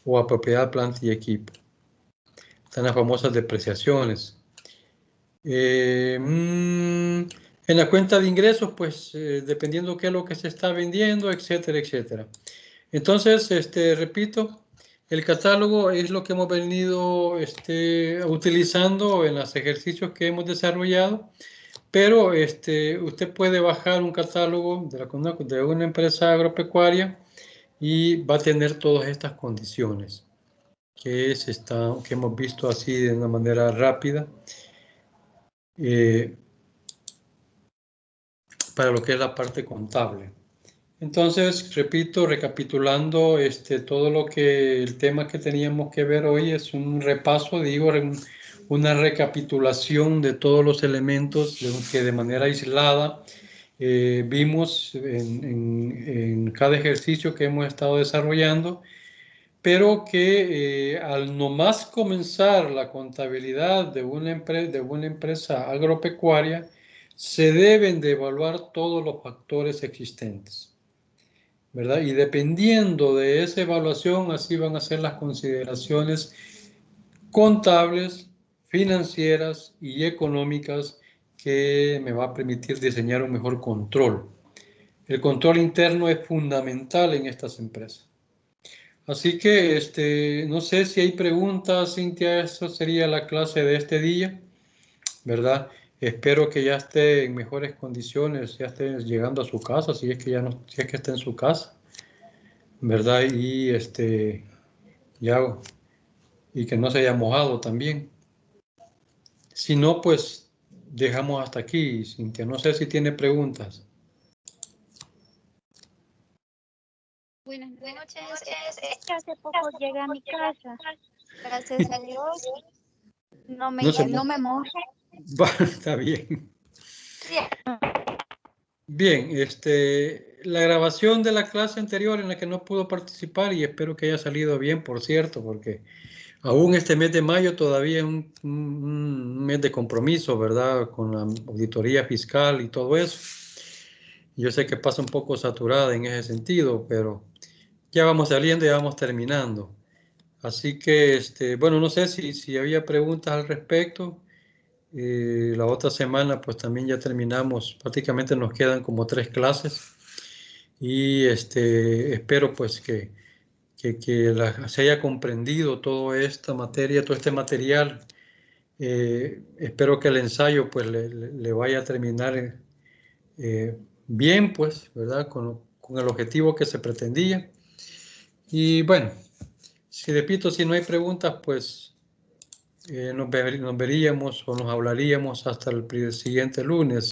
o a propiedad, planta y equipo. Están las famosas depreciaciones. En la cuenta de ingresos, pues dependiendo qué es lo que se está vendiendo, etcétera, etcétera. Entonces, repito, el catálogo es lo que hemos venido utilizando en los ejercicios que hemos desarrollado, pero usted puede bajar un catálogo de una empresa agropecuaria y va a tener todas estas condiciones que hemos visto así de una manera rápida. Para lo que es la parte contable. Entonces, repito, recapitulando todo el tema que teníamos que ver hoy es un repaso, digo, una recapitulación de todos los elementos que de manera aislada vimos en cada ejercicio que hemos estado desarrollando, pero que al nomás comenzar la contabilidad de una empresa agropecuaria, se deben de evaluar todos los factores existentes, ¿verdad? Y dependiendo de esa evaluación, así van a ser las consideraciones contables, financieras y económicas que me va a permitir diseñar un mejor control. El control interno es fundamental en estas empresas. Así que no sé si hay preguntas, Cintia, eso sería la clase de este día, ¿verdad? Espero que ya esté en mejores condiciones, ya esté llegando a su casa, si es que ya no, si es que está en su casa, ¿verdad? Ya, y que no se haya mojado también. Si no, pues dejamos hasta aquí, Cintia. No sé si tiene preguntas. Buenas noches. Es que hace poco llegué a mi casa. Gracias a Dios. No me mojé. Bueno, está bien. Bien, la grabación de la clase anterior en la que no pudo participar y espero que haya salido bien, por cierto, porque aún este mes de mayo todavía es un mes de compromiso, ¿verdad? Con la auditoría fiscal y todo eso. Yo sé que pasa un poco saturada en ese sentido, pero ya vamos saliendo y ya vamos terminando. Así que, bueno, no sé si había preguntas al respecto. La otra semana, pues también ya terminamos. Prácticamente nos quedan como 3 clases. Y espero, pues, que se haya comprendido toda esta materia, todo este material. Espero que el ensayo, pues, le vaya a terminar bien, pues, ¿verdad? Con el objetivo que se pretendía. Y bueno, si repito, si no hay preguntas, pues nos veríamos o nos hablaríamos hasta el siguiente lunes.